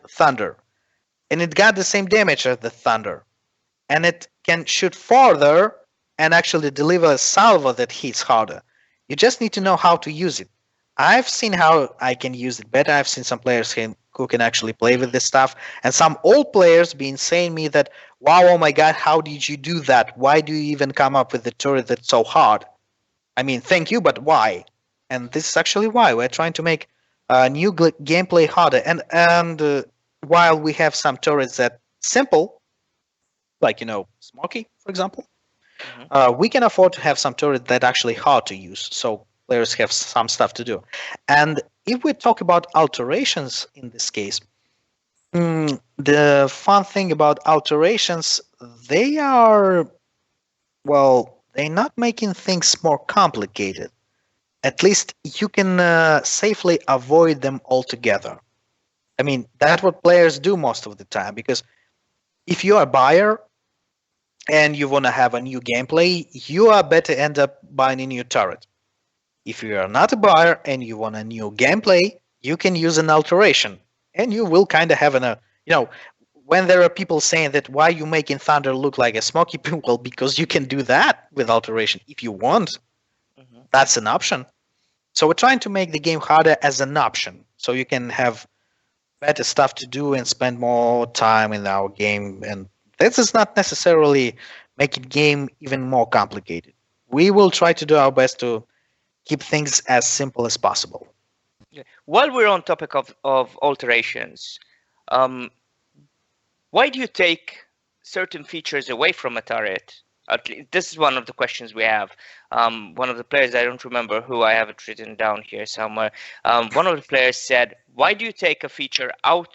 Thunder, and it got the same damage as the Thunder, and it can shoot farther and actually deliver a salvo that hits harder. You just need to know how to use it. I've seen how I can use it better. I've seen some players who can actually play with this stuff, and some old players been saying me that, wow, oh my God, how did you do that? Why do you even come up with the turret that's so hard? I mean, thank you, but why? And this is actually why. We're trying to make new gameplay harder. And while we have some turrets that simple, like Smoky, for example, we can afford to have some turrets that actually hard to use. So players have some stuff to do. And if we talk about alterations in this case, the fun thing about alterations, they are, well, they're not making things more complicated. At least you can safely avoid them altogether. I mean, that's what players do most of the time, because if you're a buyer and you want to have a new gameplay, you are better end up buying a new turret. If you are not a buyer and you want a new gameplay, you can use an alteration, and you will kind of have when there are people saying that why you making Thunder look like a Smoky, well, because you can do that with alteration if you want. That's an option. So we're trying to make the game harder as an option, so you can have better stuff to do and spend more time in our game. And this is not necessarily making game even more complicated. We will try to do our best to keep things as simple as possible. While we're on topic of alterations, why do you take certain features away from a turret? This is one of the questions we have. One of the players, I don't remember who, I have it written down here somewhere. One of the players said, why do you take a feature out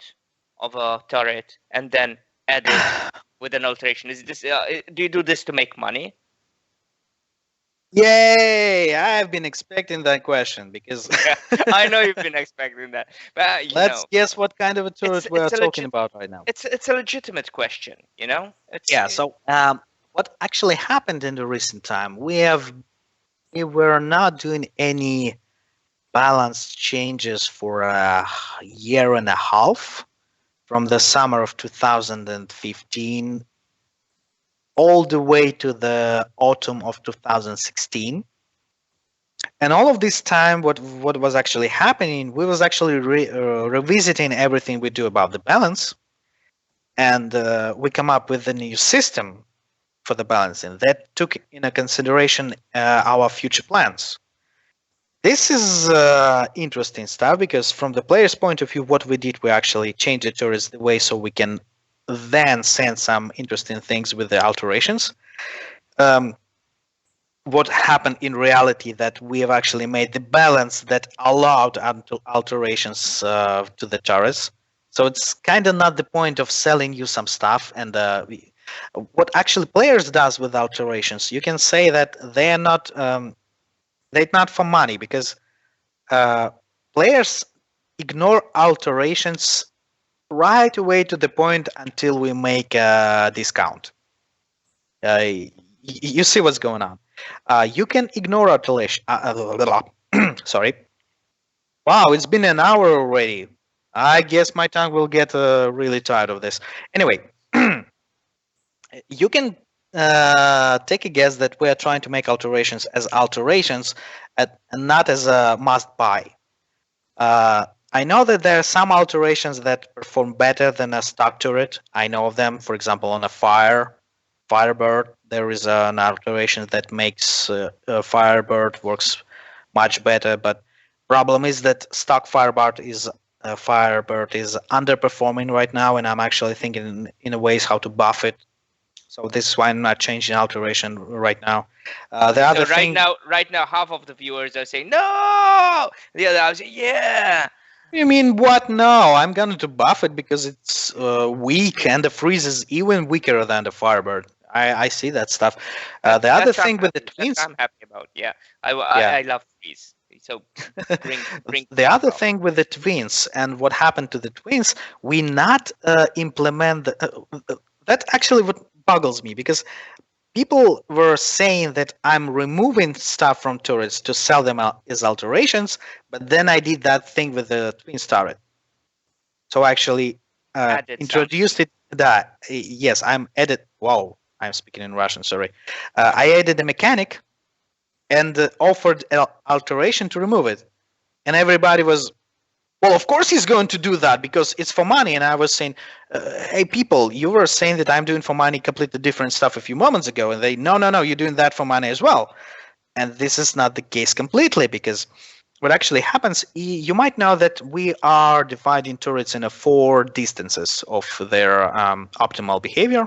of a turret and then add it with an alteration? Is this do you do this to make money? Yay! I've been expecting that question, because I know you've been expecting that. But let's guess what kind of a turret we're talking about right now. It's a legitimate question, So what actually happened in the recent time? We were not doing any balance changes for a year and a half, from the summer of 2015 all the way to the autumn of 2016. And all of this time, what was actually happening, we was actually revisiting everything we do about the balance, and we come up with a new system for the balancing that took into consideration our future plans. This is interesting stuff, because from the player's point of view, what we did, we actually changed the turrets the way so we can then send some interesting things with the alterations. What happened in reality, that we have actually made the balance that allowed alterations to the turrets. So it's kind of not the point of selling you some stuff. And what actually players does with alterations, you can say that they're not for money, because players ignore alterations right away to the point until we make a discount. You see what's going on. You can ignore alteration. Sorry. Wow, it's been an hour already. I guess my tongue will get really tired of this. Anyway, you can take a guess that we are trying to make alterations as alterations and not as a must buy. I know that there are some alterations that perform better than a stock turret. I know of them. For example, on a Firebird, there is an alteration that makes Firebird works much better. But problem is that stock Firebird is underperforming right now, and I'm actually thinking in a ways how to buff it. So this is why I'm not changing alteration right now. Right now, half of the viewers are saying no. The other are saying yeah. You mean what? No, I'm going to buff it because it's weak, and the freeze is even weaker than the Firebird. I see that stuff. The other thing with the twins, I'm happy about. Yeah, I love freeze. So bring the other thing with the twins and what happened to the twins, we not implement that. Actually, what boggles me, because people were saying that I'm removing stuff from turrets to sell them as alterations, but then I did that thing with the twins turret. So I actually introduced it. Yes, I'm added. Wow, I'm speaking in Russian. Sorry. I added a mechanic and offered an alteration to remove it, and everybody was, well, of course he's going to do that because it's for money. And I was saying, hey, people, you were saying that I'm doing for money completely different stuff a few moments ago. And they, no, you're doing that for money as well. And this is not the case completely, because what actually happens, you might know that we are dividing turrets into 4 distances of their optimal behavior.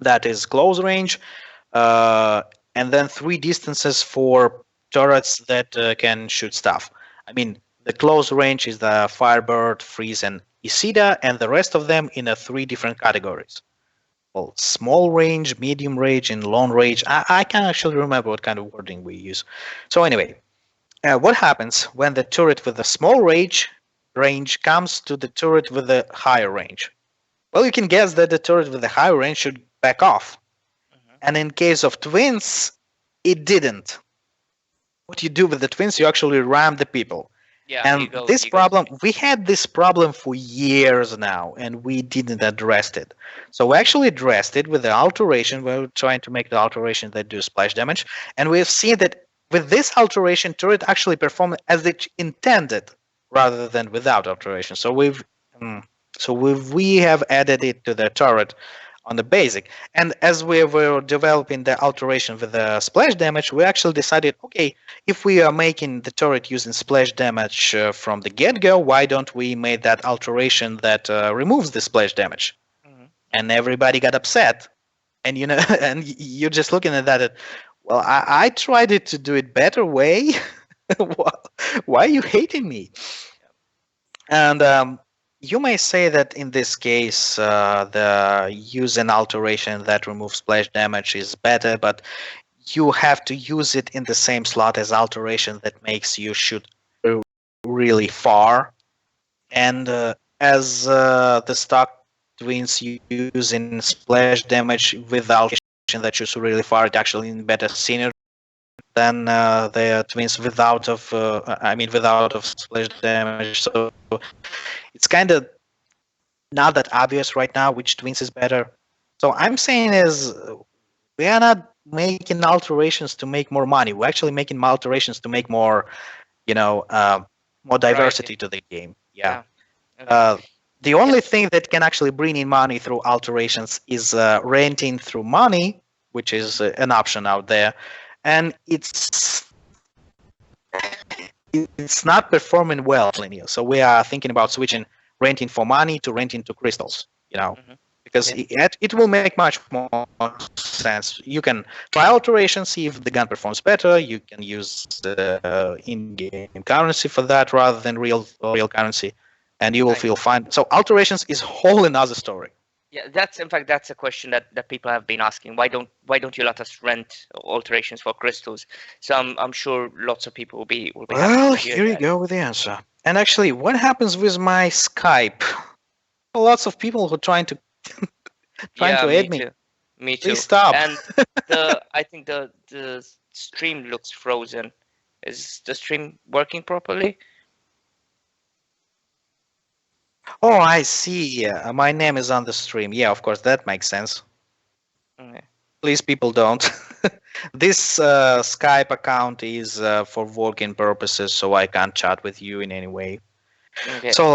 That is close range, and then 3 distances for turrets that can shoot stuff. I mean, the close range is the Firebird, Freeze, and Isida, and the rest of them in 3 different categories. Well, small range, medium range, and long range. I can't actually remember what kind of wording we use. So anyway, what happens when the turret with the small range comes to the turret with the higher range? Well, you can guess that the turret with the higher range should back off. And in case of twins, it didn't. What you do with the twins, you actually ram the people. Yeah, And we had this problem for years now, and we didn't address it. So we actually addressed it with the alteration. We were trying to make the alteration that do splash damage, and we've seen that with this alteration, turret actually performed as it intended, rather than without alteration. So we have added it to the turret on the basic. And as we were developing the alteration with the splash damage, we actually decided, okay, if we are making the turret using splash damage from the get-go, why don't we make that alteration that removes the splash damage? And everybody got upset. And and you're just looking at that. Well, I tried it to do it better way. Why are you hating me? And you may say that in this case, the use an alteration that removes splash damage is better, but you have to use it in the same slot as alteration that makes you shoot really far. And as the stock twins using splash damage with alteration that shoots really far, it actually in better synergy than the twins without of splash damage. So it's kind of not that obvious right now which twins is better. So I'm saying is we are not making alterations to make more money. We're actually making alterations to make more, more diversity to the game. Yeah. Okay. The only thing that can actually bring in money through alterations is renting through money, which is an option out there, and it's not performing well, so we are thinking about switching renting for money to renting to crystals, because it will make much more sense. You can try alteration, see if the gun performs better. You can use in-game currency for that rather than real currency, and you will feel fine. So alterations is whole another story. Yeah, that's a question that people have been asking. Why don't you let us rent alterations for crystals? So I'm sure lots of people will be well, here you go with the answer. And actually, what happens with my Skype? Lots of people who are trying to add me. Me too. Please stop. And I think the stream looks frozen. Is the stream working properly? Oh, I see. My name is on the stream. Yeah, of course, that makes sense. Okay. Please, people, don't. This Skype account is for working purposes, so I can't chat with you in any way. Okay. So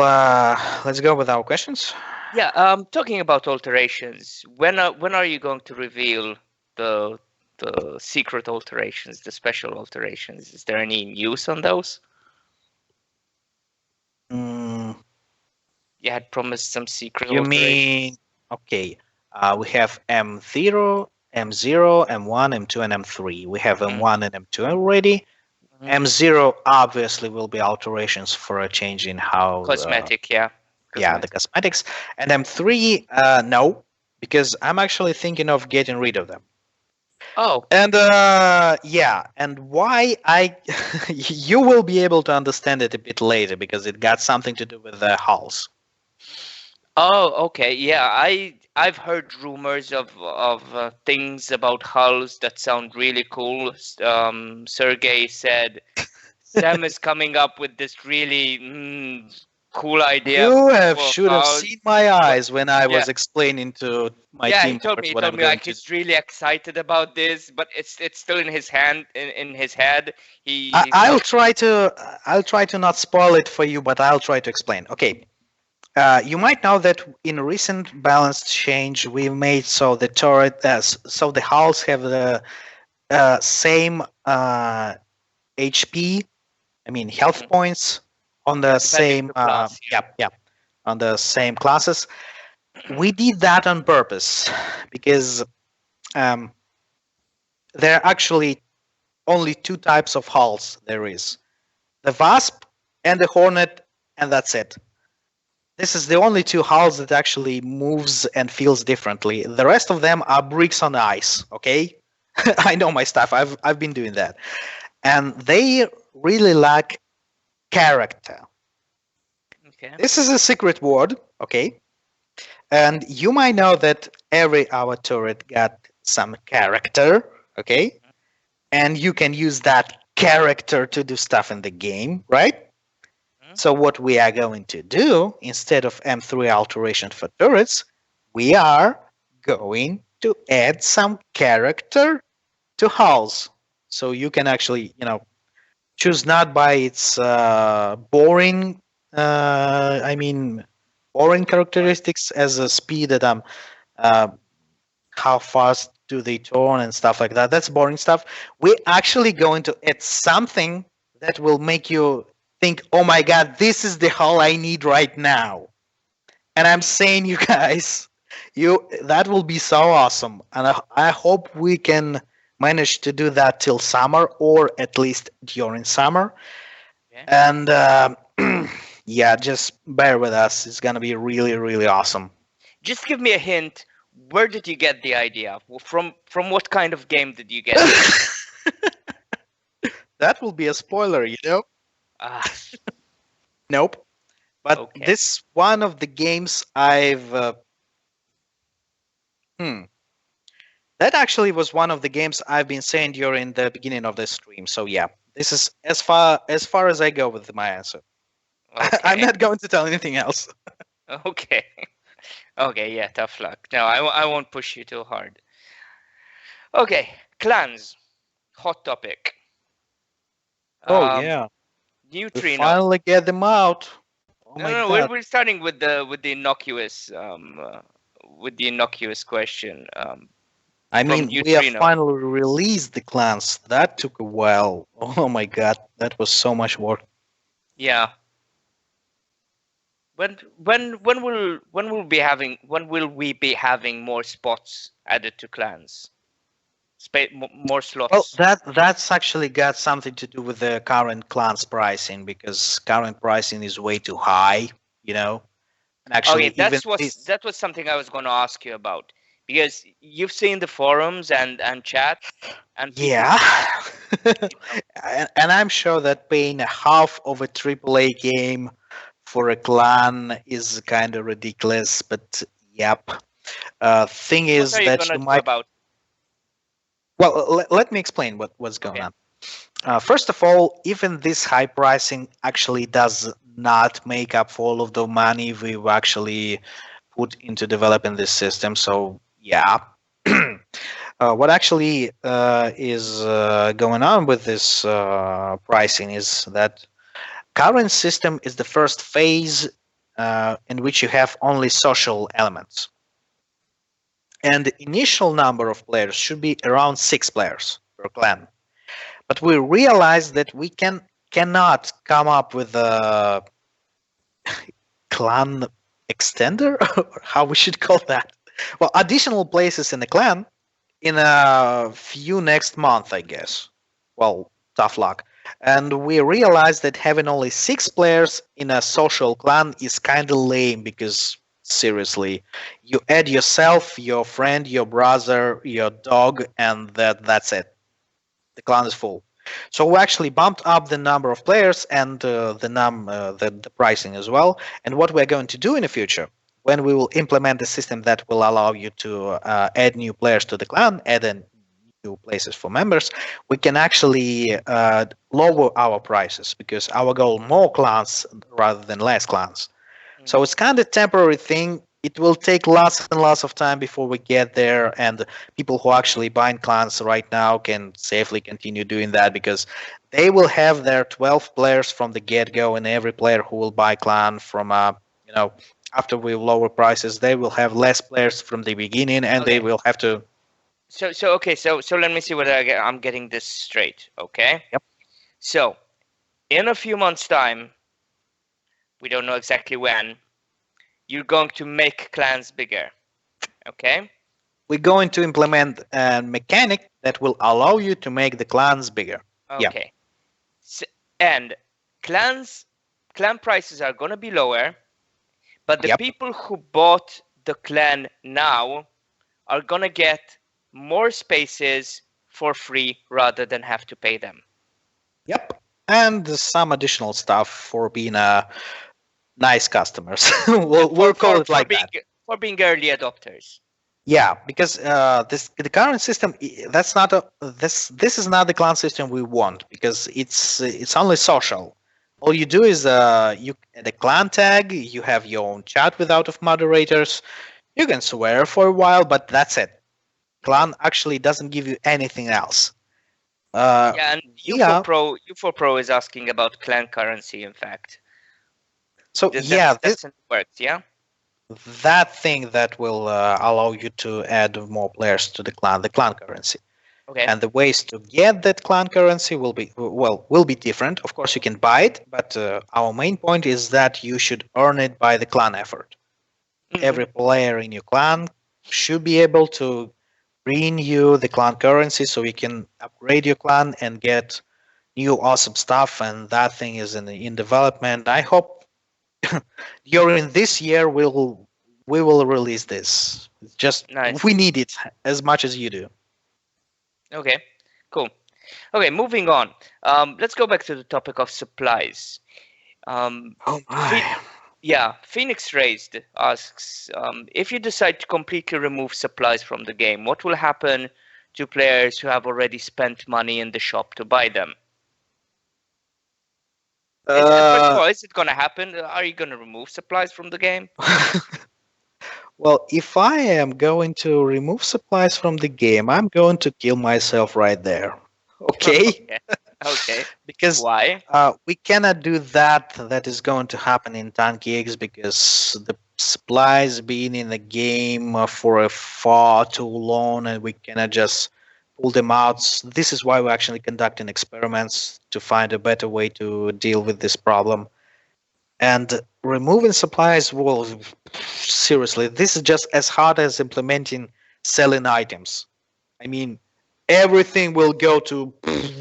let's go with our questions. Yeah. Talking about alterations, when are you going to reveal the secret alterations, the special alterations? Is there any news on those? You had promised some secret alterations. You mean, okay, we have M0, M1, M2, and M3. We have M1 and M2 already. M0 obviously will be alterations for a change in how... Cosmetic, yeah. Yeah, the cosmetics. And M3, no, because I'm actually thinking of getting rid of them. Oh. And yeah, and why you will be able to understand it a bit later because it got something to do with the hulls. Oh, okay. Yeah, I've heard rumors of things about hulls that sound really cool. Sergey said Sam is coming up with this really cool idea. You should have seen my eyes when I was explaining to my team. He told me like he's really excited about this, but it's still in his hand, in his head. I'll try to not spoil it for you, but I'll try to explain. Okay. You might know that in recent balance change, we made so the turret, so the hulls have the same HP I mean health points on the same class, on the same classes. We did that on purpose because there are actually only two types of hulls there is: the Wasp and the Hornet, and that's it. This is the only two hulls that actually moves and feels differently. The rest of them are bricks on ice. Okay, I know my stuff. I've been doing that, and they really lack character. Okay. This is a secret word. Okay, and you might know that every our turret got some character. Okay, and you can use that character to do stuff in the game, right? So what we are going to do, instead of M3 alteration for turrets, we are going to add some character to hulls. So you can actually, choose not by its boring, boring characteristics as a speed that how fast do they turn and stuff like that. That's boring stuff. We're actually going to add something that will make you think, oh my god, this is the hull I need right now. And I'm saying, you guys, that will be so awesome. And I hope we can manage to do that till summer, or at least during summer. Okay. And yeah, just bear with us. It's gonna be really, really awesome. Just give me a hint. Where did you get the idea? From what kind of game did you get it? That will be a spoiler, Nope. But Okay. this one of the games I've that actually was one of the games I've been saying during the beginning of the stream. So yeah, this is as far as I go with my answer. Okay. I'm not going to tell anything else. Okay. Okay, yeah, tough luck. No, I won't push you too hard. Okay, clans. Hot topic. Yeah. Neutrino. We finally get them out. Oh my No, god. we're starting with the innocuous question. I mean, we have Neutrino. finally released the clans. That took a while. Oh my god, that was so much work. Yeah. When will we be having more spots added to clans? More slots. Well, that's actually got something to do with the current clans pricing, because current pricing is way too high, And actually, okay, that was something I was going to ask you about, because you've seen the forums and chat, and yeah, and I'm sure that paying half of a AAA game for a clan is kind of ridiculous. But yep, thing is that you might. Well, let me explain what's going on. First of all, even this high pricing actually does not make up for all of the money we've actually put into developing this system. So yeah, what actually is going on with this pricing is that current system is the first phase in which you have only social elements. And the initial number of players should be around 6 players per clan. But we realized that we cannot come up with a clan extender, or how we should call that. Well, additional places in the clan in a few next month, I guess. Well, tough luck. And we realized that having only 6 players in a social clan is kind of lame, because seriously, you add yourself, your friend, your brother, your dog, and that's it. The clan is full. So we actually bumped up the number of players and the pricing as well. And what we're going to do in the future, when we will implement a system that will allow you to add new players to the clan, add in new places for members, we can actually lower our prices, because our goal more clans rather than less clans. So it's kind of temporary thing. It will take lots and lots of time before we get there, and people who actually bind clans right now can safely continue doing that, because they will have their 12 players from the get-go, and every player who will buy clan from after we lower prices, they will have less players from the beginning, and they will have to. So let me see whether I'm getting this straight. Okay. Yep. So in a few months' time, we don't know exactly when, you're going to make clans bigger. Okay? We're going to implement a mechanic that will allow you to make the clans bigger. Yeah. Okay. And clan prices are going to be lower, but the Yep. people who bought the clan now are going to get more spaces for free rather than have to pay them. Yep. And some additional stuff for being nice customers. we'll call it like that. For being early adopters. Yeah, because the current system, that's not this is not the clan system we want, because it's only social. All you do is you add a clan tag, you have your own chat without of moderators, you can swear for a while, but that's it. Clan actually doesn't give you anything else. Yeah, and U4 Pro is asking about clan currency, in fact. So that's works, yeah? That thing that will allow you to add more players to the clan currency. Okay. And the ways to get that clan currency will be different. Of course, you can buy it, but our main point is that you should earn it by the clan effort. Mm-hmm. Every player in your clan should be able to bring you the clan currency so you can upgrade your clan and get new awesome stuff. And that thing is in development. I hope during this year we will release this. It's just nice. We need it as much as you do. Okay, cool. Okay, moving on. Let's go back to the topic of supplies. Phoenix Raised asks, if you decide to completely remove supplies from the game, what will happen to players who have already spent money in the shop to buy them? Is it going to happen? Are you going to remove supplies from the game? Well, if I am going to remove supplies from the game, I'm going to kill myself right there. Okay? Okay. Because why? We cannot do that. That is going to happen in TankyX because the supplies being in the game for a far too long, and we cannot just pull them out. This is why we're actually conducting experiments to find a better way to deal with this problem. And removing supplies, well, seriously, this is just as hard as implementing selling items. I mean, everything will go to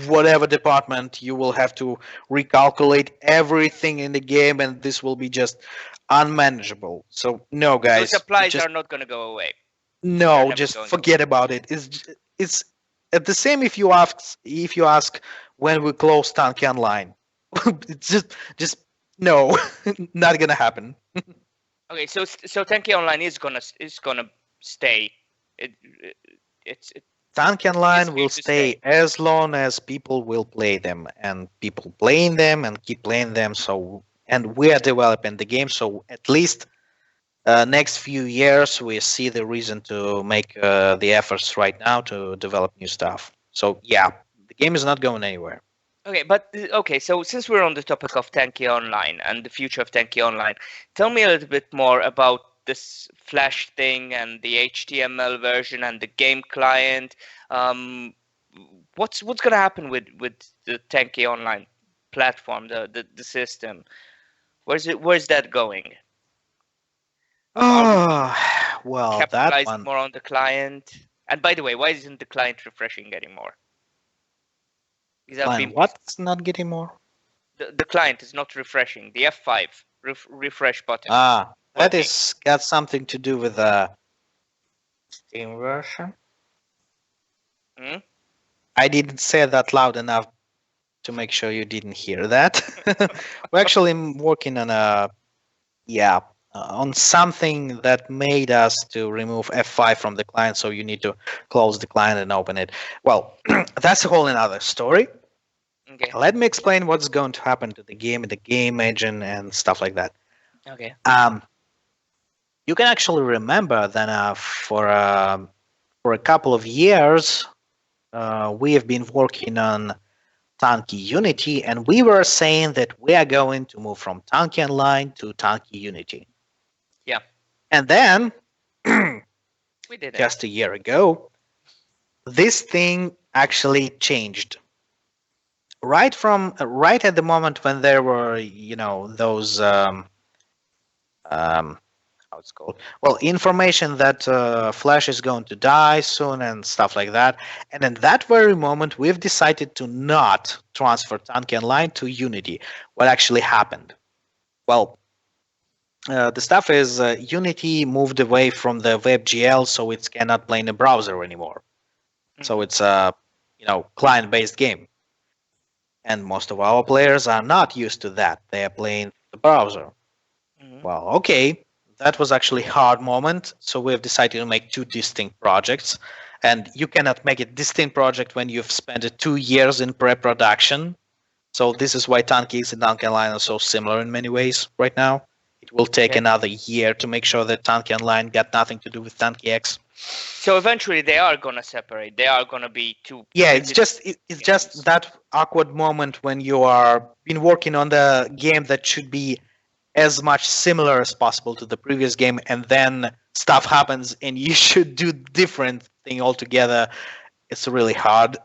whatever department. You will have to recalculate everything in the game, and this will be just unmanageable. So no, guys, so supplies are not going to go away. No, just forget about it. It's at the same if you ask when we close Tanky Online. It's just no, not gonna happen. Okay, so Tanky Online is gonna stay. Tanky Online will stay as long as people will play them, and people playing them and keep playing them. So, and we are developing the game, so at least next few years we see the reason to make the efforts right now to develop new stuff. So yeah, the game is not going anywhere. Okay, so since we're on the topic of Tanky Online and the future of Tanky Online, tell me a little bit more about this Flash thing and the HTML version and the game client. What's going to happen with the Tanky Online platform, the system? Where's that going? Well, that one more on the client. And by the way, why isn't the client refreshing anymore? What's not getting more? The client is not refreshing. The F5 refresh button. That is got something to do with the Steam version. I didn't say that loud enough to make sure you didn't hear that. We're actually working on on something that made us to remove F5 from the client, so you need to close the client and open it. Well, that's a whole another story. Okay. Let me explain what's going to happen to the game and the game engine and stuff like that. Okay. You can actually remember that for a couple of years, we have been working on Tanky Unity, and we were saying that we are going to move from Tanky Online to Tanky Unity. Yeah. And then, we did just a year ago, this thing actually changed. right at the moment when there were, those how it's called, well, information that Flash is going to die soon and stuff like that. And in that very moment, we've decided to not transfer Tanki Online to Unity. What actually happened? Well, the stuff is Unity moved away from the WebGL, so it cannot play in a browser anymore. So it's a client-based game, and most of our players are not used to that. They are playing the browser. Well, okay, that was actually a hard moment, so we have decided to make two distinct projects. And you cannot make a distinct project when you've spent 2 years in pre-production. So this is why Tanki and Tanki Online are so similar in many ways right now. It will take another year to make sure that Tanki Online got nothing to do with Tanki X. So eventually they are gonna separate. They are gonna be two. Yeah, it's just that awkward moment when you are been working on the game that should be as much similar as possible to the previous game, and then stuff happens and you should do different thing altogether. It's really hard.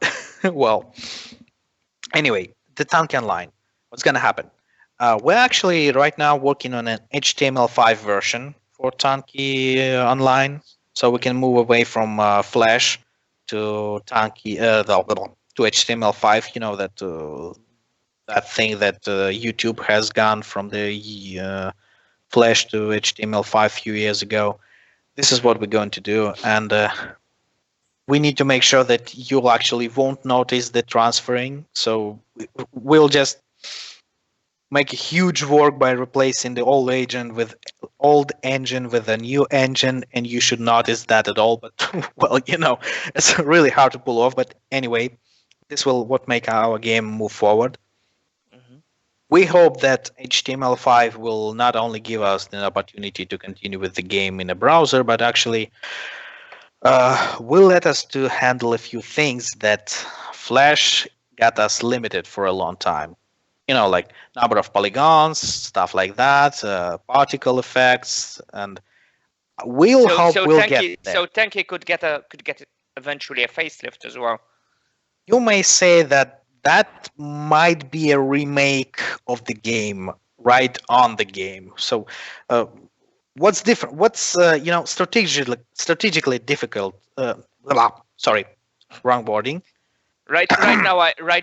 Well, anyway, the Tanki Online. What's gonna happen? We're actually right now working on an HTML5 version for Tanki Online, so we can move away from Flash to Tanki to HTML5. You know that that thing that YouTube has gone from the Flash to HTML5 a few years ago. This is what we're going to do, and we need to make sure that you actually won't notice the transferring. So we'll just make a huge work by replacing the old engine with a new engine, and you should notice that at all. But well, it's really hard to pull off. But anyway, this will what make our game move forward. We hope that HTML5 will not only give us the opportunity to continue with the game in a browser, but actually will let us to handle a few things that Flash got us limited for a long time. Like number of polygons, stuff like that, particle effects, and we'll get there. So Tanki could get eventually a facelift as well. You may say that might be a remake of the game, right on the game. So what's different? What's strategically difficult? Sorry, wrong wording. Right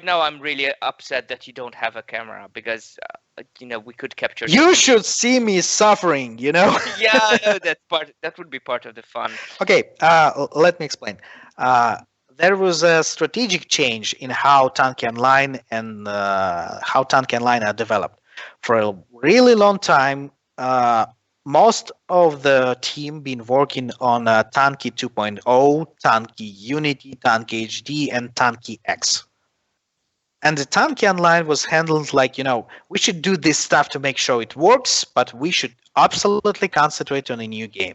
now, I'm really upset that you don't have a camera, because we could capture. You should see me suffering. Yeah, I know that would be part of the fun. Okay, let me explain. There was a strategic change in how Tanki Online and how Tanki Online are developed. For a really long time, most of the team been working on Tanki 2.0, Tanki Unity, Tanki HD, and Tanki X. And the Tanki Online was handled like, we should do this stuff to make sure it works, but we should absolutely concentrate on a new game.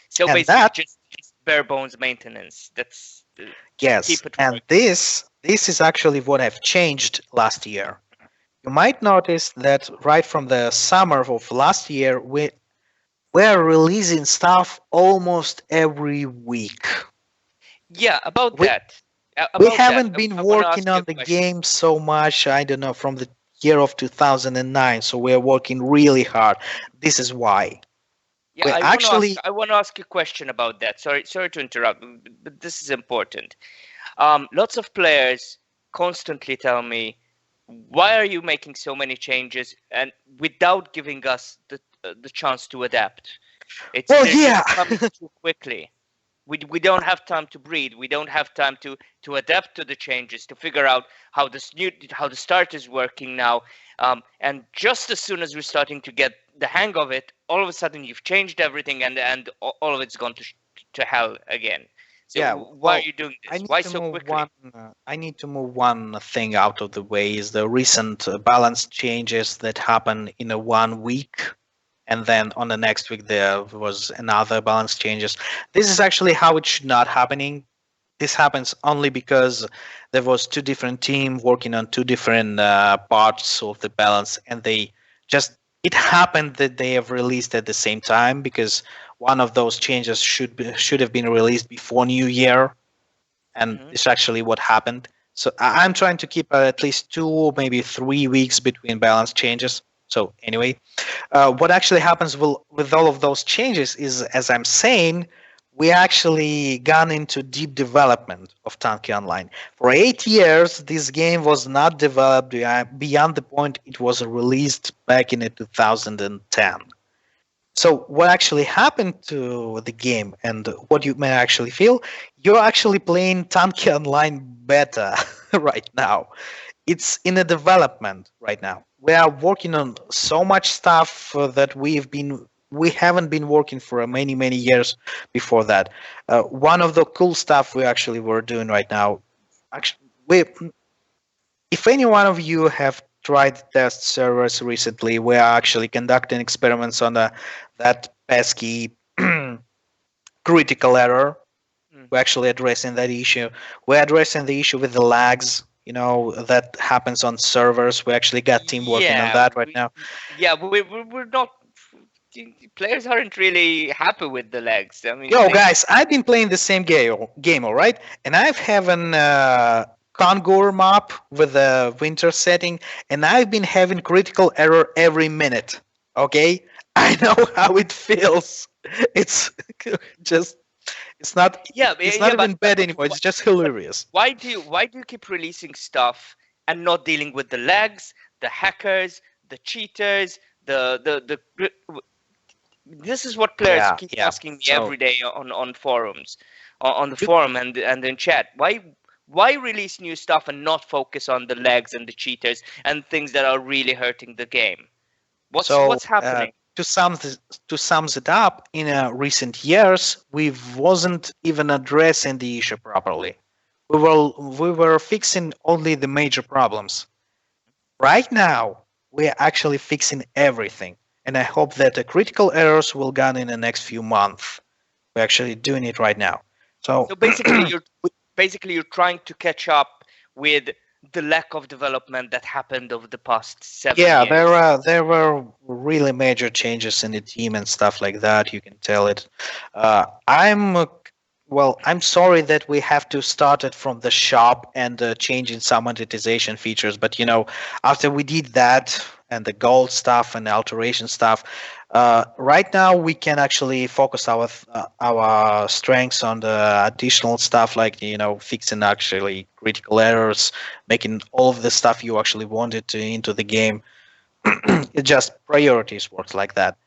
So and basically, just bare bones maintenance. Yes, and this is actually what have changed last year. You might notice that right from the summer of last year, we're releasing stuff almost every week. Yeah, that. We haven't been working on the game so much, I don't know, from the year of 2009, so we're working really hard. This is why. Yeah, I want to ask you a question about that. Sorry to interrupt, but this is important. Lots of players constantly tell me, why are you making so many changes and without giving us the chance to adapt? It's coming too quickly. We don't have time to breathe. We don't have time to adapt to the changes, to figure out how the start is working now. And just as soon as we're starting to get the hang of it, all of a sudden you've changed everything, and all of it's gone to hell again. So why are you doing this? Why so quickly? I need to move one thing out of the way. Is the recent balance changes that happen in a 1 week, and then on the next week there was another balance changes. This is actually how it should not happening. This happens only because there was two different teams working on two different parts of the balance, and it happened that they have released at the same time, because one of those changes should have been released before New Year, and it's actually what happened. So I'm trying to keep at least 2, maybe 3 weeks between balance changes. So anyway, what actually happens with all of those changes is, as I'm saying, we actually gone into deep development of Tanki Online. For 8 years, this game was not developed beyond the point it was released back in 2010. So what actually happened to the game and what you may actually feel, you're actually playing Tanki Online beta right now. It's in a development right now. We are working on so much stuff that we haven't been working for many years before that. One of the cool stuff we actually were doing right now, actually, if any one of you have tried test servers recently, we are actually conducting experiments on that pesky critical error. We're actually addressing that issue. We're addressing the issue with the lags, that happens on servers. We actually got team working on that right now. We're not. Players aren't really happy with the legs. I mean, Guys, I've been playing the same game, all right? And I've have an Congour map with a winter setting, and I've been having critical error every minute. Okay, I know how it feels. It's just, it's not. It's not even bad anymore. It's just hilarious. Why do you keep releasing stuff and not dealing with the lags, the hackers, the cheaters, the this is what players keep asking me every day on forums, on the forum and in chat. Why release new stuff and not focus on the lags and the cheaters and things that are really hurting the game? What's happening? To sum it up, in recent years, we wasn't even addressing the issue properly. We were fixing only the major problems. Right now, we are actually fixing everything. And I hope that the critical errors will gone in the next few months. We're actually doing it right now. So basically you're trying to catch up with the lack of development that happened over the past 7 years. Yeah, there were really major changes in the team and stuff like that. You can tell it. I'm sorry that we have to start it from the shop and changing some monetization features. But after we did that, and the gold stuff and the alteration stuff, right now we can actually focus our strengths on the additional stuff, like fixing actually critical errors, making all of the stuff you actually wanted into the game. It just priorities works like that.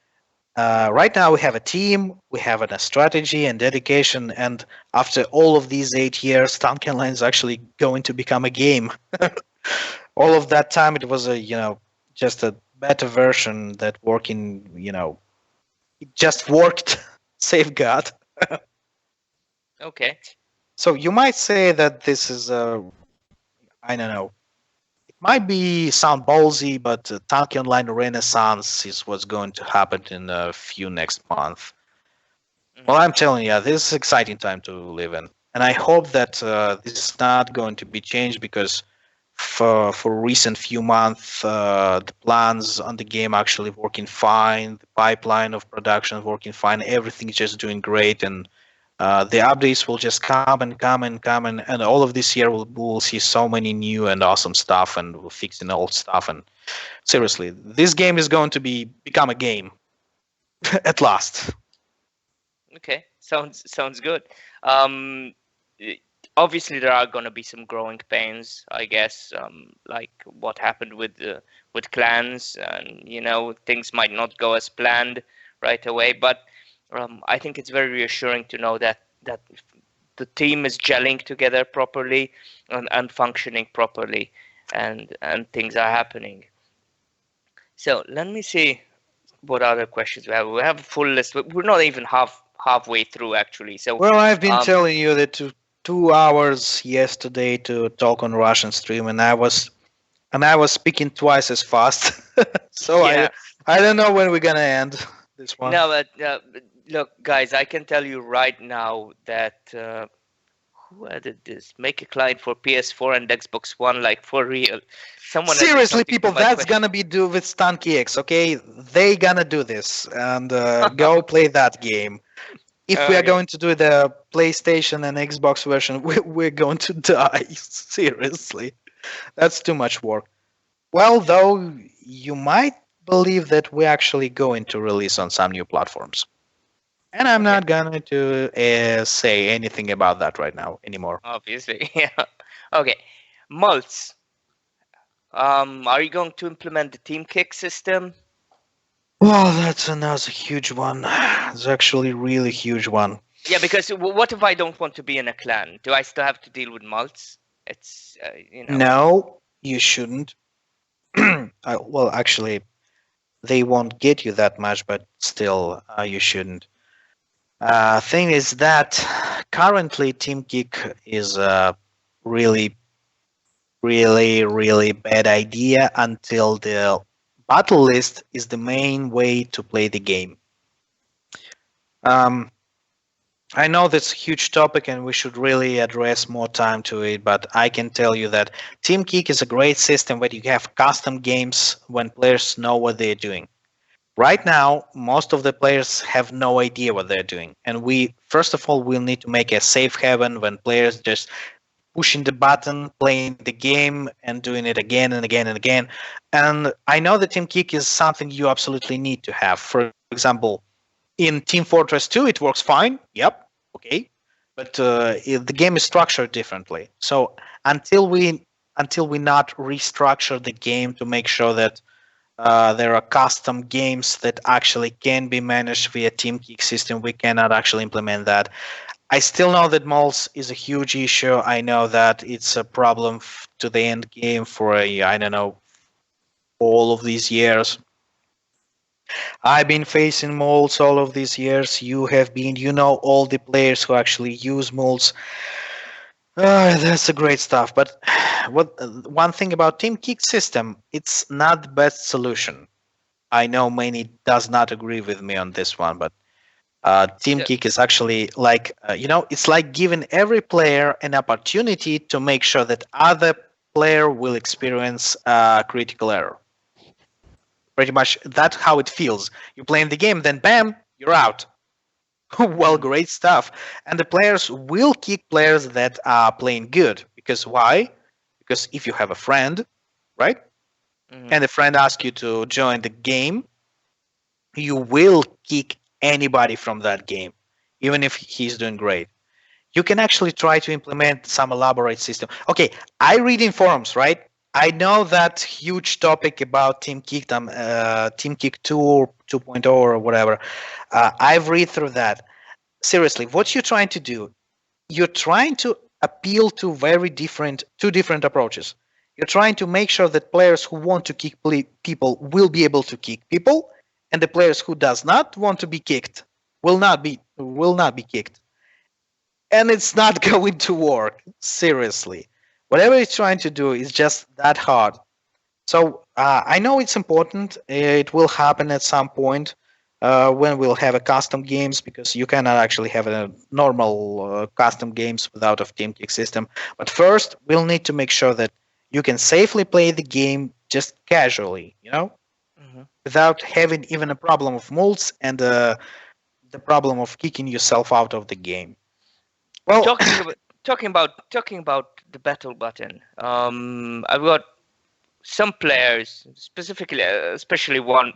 Right now we have a team, we have a strategy and dedication, and after all of these 8 years, Tank Online is actually going to become a game. All of that time it was just a beta version that working, it just worked. Save God. Okay. So you might say that this is I don't know. It might be sound ballsy, but Tanki Online Renaissance is what's going to happen in a few next month. Well, I'm telling you, this is an exciting time to live in. And I hope that this is not going to be changed, because for recent few months, the plans on the game actually working fine. The pipeline of production working fine. Everything is just doing great, and the updates will just come and come and come, and all of this year we'll see so many new and awesome stuff, and we'll fix the old stuff. And seriously, this game is going to become a game at last. Okay, sounds good. Obviously there are going to be some growing pains, I guess, like what happened with clans, and things might not go as planned right away, but I think it's very reassuring to know that the team is gelling together properly and functioning properly, and things are happening. So let me see what other questions we have. We have a full list. We're not even halfway through, actually. So well, I've been telling you that 2 hours yesterday to talk on Russian stream, and I was speaking twice as fast. So yeah. I don't know when we're gonna end this one. No, but look, guys, I can tell you right now that who added this? Make a client for PS4 and Xbox One, like for real. Someone seriously, people, that's gonna be do with Stanky X. Okay, they gonna do this, and go play that game. if we are Okay. going to do the PlayStation and Xbox version, we're going to die. Seriously, that's too much work. Well, though, you might believe that we're actually going to release on some new platforms. And I'm Okay. not going to say anything about that right now anymore. Obviously. Yeah. Okay. Mults. Are you going to implement the team kick system? Well, that's another huge one. It's actually really huge one. Yeah, because what if I don't want to be in a clan? Do I still have to deal with mults? It's No, you shouldn't. Well, actually, they won't get you that much, but still, you shouldn't. Thing is that currently Team Kick is a really, really bad idea until the battle list is the main way to play the game. Um, I know that's a huge topic and we should really address more time to it, but I can tell you that Team Kick is a great system where you have custom games when players know what they're doing. Right now, most of the players have no idea what they're doing. And we, first of all, will need to make a safe haven when players just pushing the button, playing the game, and doing it again and again and again. And I know that Team Kick is something you absolutely need to have. For example, in Team Fortress 2, it works fine. Yep, okay. But the game is structured differently. So until we not restructure the game to make sure that there are custom games that actually can be managed via Team Kick system, we cannot actually implement that. I still know that moles is a huge issue. I know that it's a problem to the end game for I don't know, all of these years. I've been facing moles all of these years. You have been, you know, all the players who actually use moles. That's a great stuff. But one thing about Team Kick system, it's not the best solution. I know many does not agree with me on this one, but Team Yeah. Kick is actually like it's like giving every player an opportunity to make sure that other player will experience critical error. Pretty much that's how it feels. You play in the game, then bam, you're out. Well, great stuff. And the players will kick players that are playing good. Because why? Because if you have a friend, right? And the friend asks you to join the game, you will kick anybody from that game, even if he's doing great. You can actually try to implement some elaborate system. Okay, I read in forums, right? I know that huge topic about Team Kick, Team Kick 2 or 2.0 or whatever. I've read through that. Seriously, what you're trying to do, you're trying to appeal to two different approaches. You're trying to make sure that players who want to kick people will be able to kick people, and the players who does not want to be kicked will not be kicked. And it's not going to work. Seriously, whatever it's trying to do is just that hard. So I know it's important. It will happen at some point when we'll have a custom games, because you cannot actually have a normal custom games without a team kick system. But first, we'll need to make sure that you can safely play the game just casually, without having even a problem of molds and the problem of kicking yourself out of the game. Well, talking about the battle button. I've got some players, specifically, especially one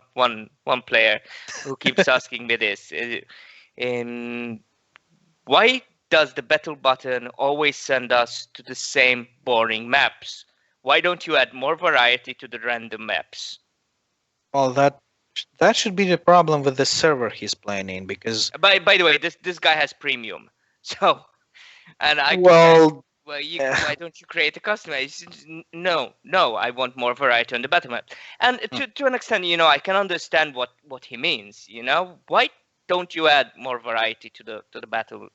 player, who keeps asking me this. Why does the battle button always send us to the same boring maps? Why don't you add more variety to the random maps? well, that should be the problem with the server he's playing in, because By the way, this guy has premium, so and I well, why don't you create a customer? No, I want more variety on the battle map. And to an extent, I can understand what he means. Why don't you add more variety to the battle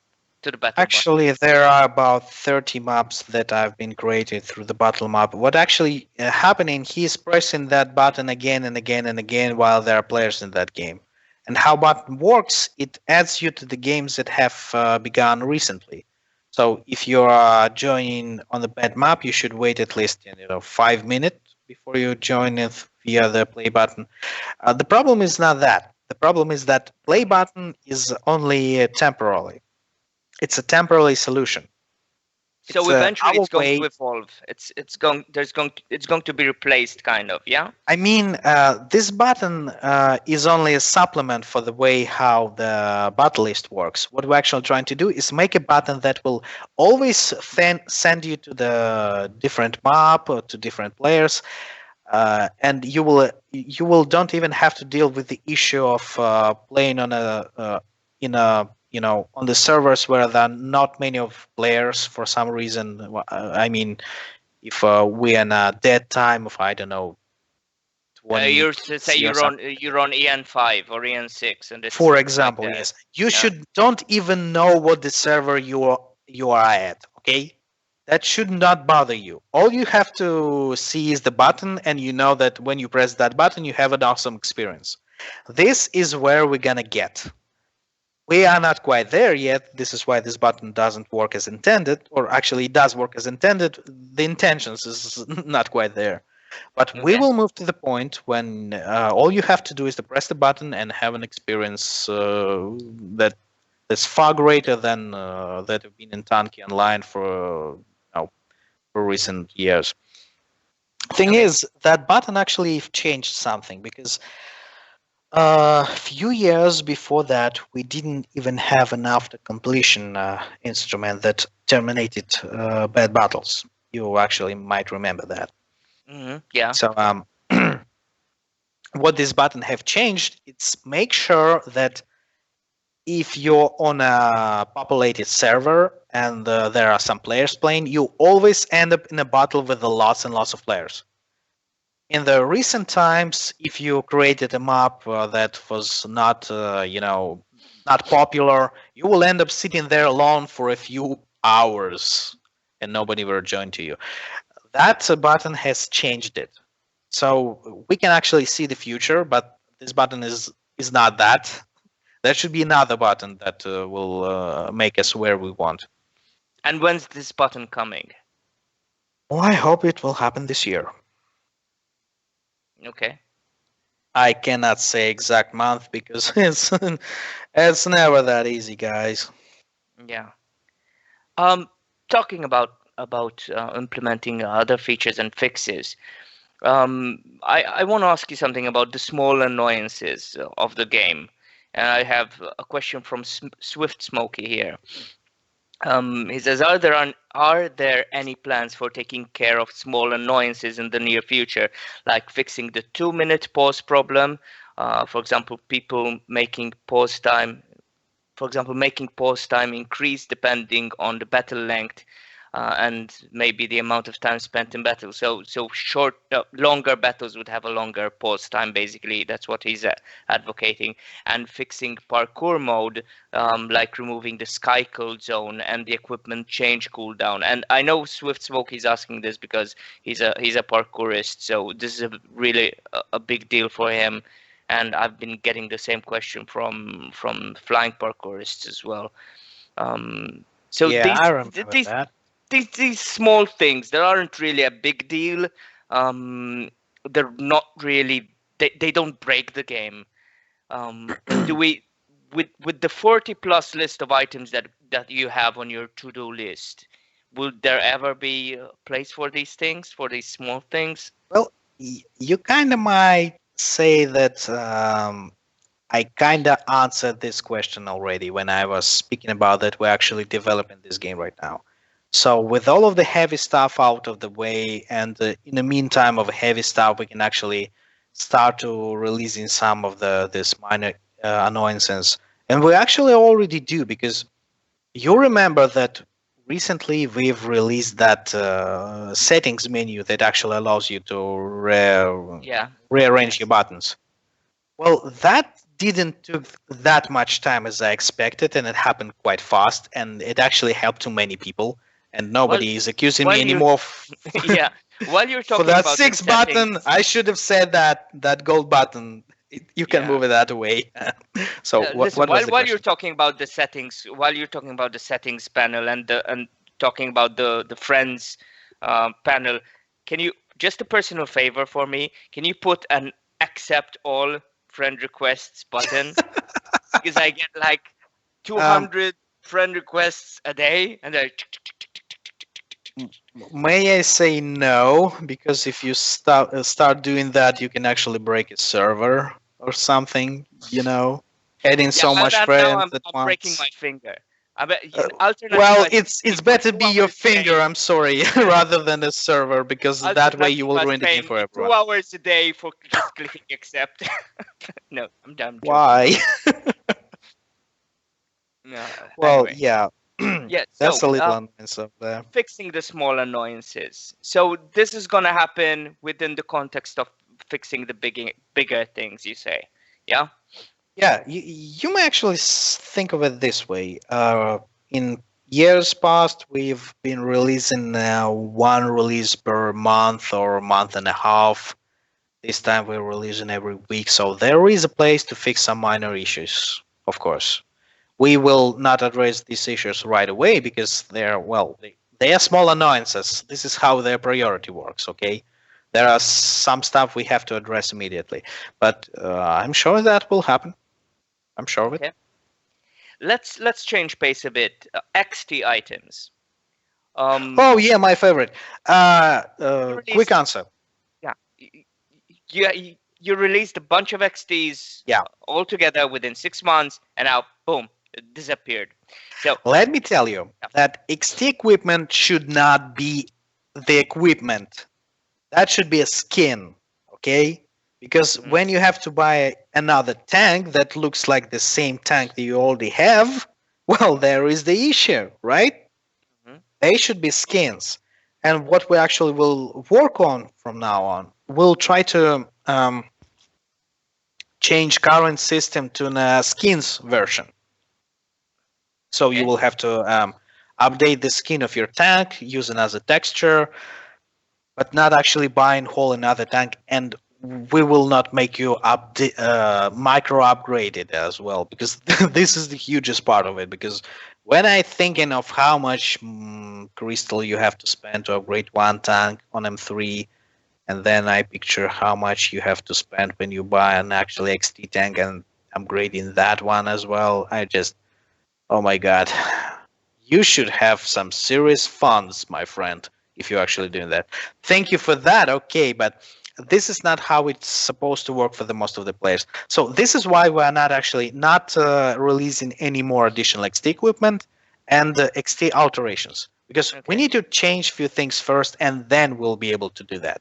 actually, there are about 30 maps that have been created through the battle map. What actually happening? He's pressing that button again and again and again while there are players in that game. And how button works? It adds you to the games that have begun recently. So if you are joining on the bad map, you should wait at least 5 minutes before you join it via the play button. The problem is not that. The problem is that play button is only temporarily. It's a temporary solution. So It's eventually our it's going way. to evolve. It's going to be replaced, kind of. Yeah. I mean, this button is only a supplement for the way how the battle list works. What we're actually trying to do is make a button that will always send you to the different map or to different players, and you will don't even have to deal with the issue of playing on on the servers where there are not many of players for some reason. I mean, if we're in a dead time of, I don't know, 20 You're minutes say or something. you're on EN5 or EN6, and it's For like example, that. yes, you Yeah. should don't even know what the server you are at. Okay, that should not bother you. All you have to see is the button, and you know that when you press that button, you have an awesome experience. This is where we're gonna get. We are not quite there yet. This is why this button doesn't work as intended, or actually it does work as intended. The intentions is not quite there. But we Okay. will move to the point when all you have to do is to press the button and have an experience that's far greater than that have been in Tanki Online for recent years. Thing Okay. is, that button actually changed something because a few years before that, we didn't even have an after completion instrument that terminated bad battles. You actually might remember that. Yeah. So what this button have changed, it's make sure that if you're on a populated server and there are some players playing, you always end up in a battle with lots and lots of players. In the recent times, if you created a map that was not, not popular, you will end up sitting there alone for a few hours and nobody will join to you. That button has changed it. So we can actually see the future, but this button is not that. There should be another button that will make us where we want. And when's this button coming? Well, I hope it will happen this year. Okay. I cannot say exact month because it's never that easy, guys. Yeah. Talking about implementing other features and fixes. I want to ask you something about the small annoyances of the game. And I have a question from Swift Smoky here. He says, are there any plans for taking care of small annoyances in the near future, like fixing the 2-minute pause problem? For example, making pause time increase depending on the battle length and maybe the amount of time spent in battle. So longer battles would have a longer pause time. Basically, that's what he's advocating. And fixing parkour mode, like removing the sky cold zone and the equipment change cooldown. And I know Swift Smoke is asking this because he's a parkourist, so this is really a big deal for him. And I've been getting the same question from flying parkourists as well. So Yeah, I remember that. these small things that aren't really a big deal. They're not really they don't break the game. Do we with the 40 plus list of items that you have on your to-do list, will there ever be a place for these things, for these small things? Well, you kind of might say that I kind of answered this question already when I was speaking about that we're actually developing this game right now. So with all of the heavy stuff out of the way, and in the meantime of heavy stuff, we can actually start to releasing some of this minor annoyances, and we actually already do because you remember that recently we've released that settings menu that actually allows you to Yeah. rearrange Yes. your buttons. Well, that didn't took that much time as I expected, and it happened quite fast, and it actually helped to many people. And Well, nobody is accusing me while you anymore yeah, while you're for talking that about the six button. settings, I should have said that gold button. You can yeah. move it that way. So Listen, what was the while you're question? talking about the settings, while you're talking about the settings panel and talking about the friends panel, can you just a personal favor for me? Can you put an accept all friend requests button because I get like 200 friend requests a day, and they're May I say no? Because if you start doing that, you can actually break a server or something. Adding yeah. so Well, much now friends at I'm breaking once. my finger. I bet Alternative Well, I it's pay for better 2 be your hours a day. finger. I'm sorry, rather than a server, because that way you Alternative will is ruin the game paying for me everyone. 2 hours a day for just clicking accept. No, I'm done. Why? No, Well, anyway. yeah, Yeah, that's so a little annoyance up there. fixing the small annoyances. So this is gonna happen within the context of fixing the bigger things, you say. Yeah? Yeah, you may actually think of it this way. In years past, we've been releasing one release per month or month and a half. This time we're releasing every week, so there is a place to fix some minor issues, of course. We will not address these issues right away because they are small annoyances. This is how their priority works, okay? There are some stuff we have to address immediately, but I'm sure that will happen. I'm sure of it. Okay. Let's change pace a bit. XT items. Oh yeah, my favorite. Quick Released, answer. yeah. You released a bunch of XTs Yeah. all together within 6 months, and now boom, it disappeared. So Let me tell you that XT equipment should not be the equipment. That should be a skin, okay? Because when you have to buy another tank that looks like the same tank that you already have, well, there is the issue, right? Mhm. They should be skins. And what we actually will work on from now on, we'll try to change current system to a skins version. So you Okay. will have to update the skin of your tank, use another texture, but not actually buying whole another tank. And we will not make you micro upgrade it as well, because this is the hugest part of it. Because when I thinking of how much crystal you have to spend to upgrade one tank on M3, and then I picture how much you have to spend when you buy an actual XT tank and upgrading that one as well. Oh my god. You should have some serious funds, my friend, if you're actually doing that. Thank you for that, okay, but this is not how it's supposed to work for the most of the players. So this is why we're not releasing any more additional XT equipment and XT alterations, because we need to change a few things first, and then we'll be able to do that.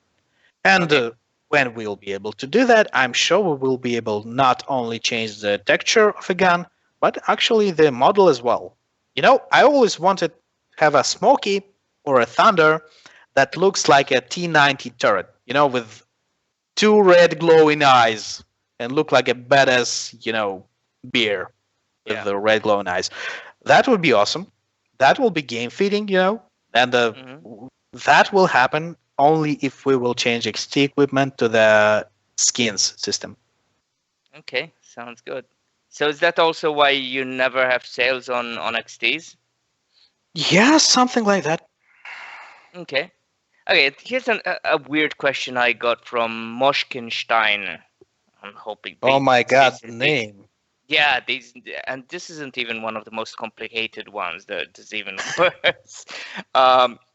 And when we'll be able to do that, I'm sure we will be able not only change the texture of a gun, but actually the model as well. I always wanted to have a Smoky or a Thunder that looks like a T90 turret, with two red glowing eyes and look like a badass, beer with the red glowing eyes. That would be awesome. That will be game feeding, and that will happen only if we will change XT equipment to the skins system. Okay, sounds good. So is that also why you never have sales on XTs? Yeah, something like that. Okay. Okay, here's a weird question I got from Moshkinstein. I'm hoping. Oh my god, the name. Yeah, and this isn't even one of the most complicated ones. There's even worse.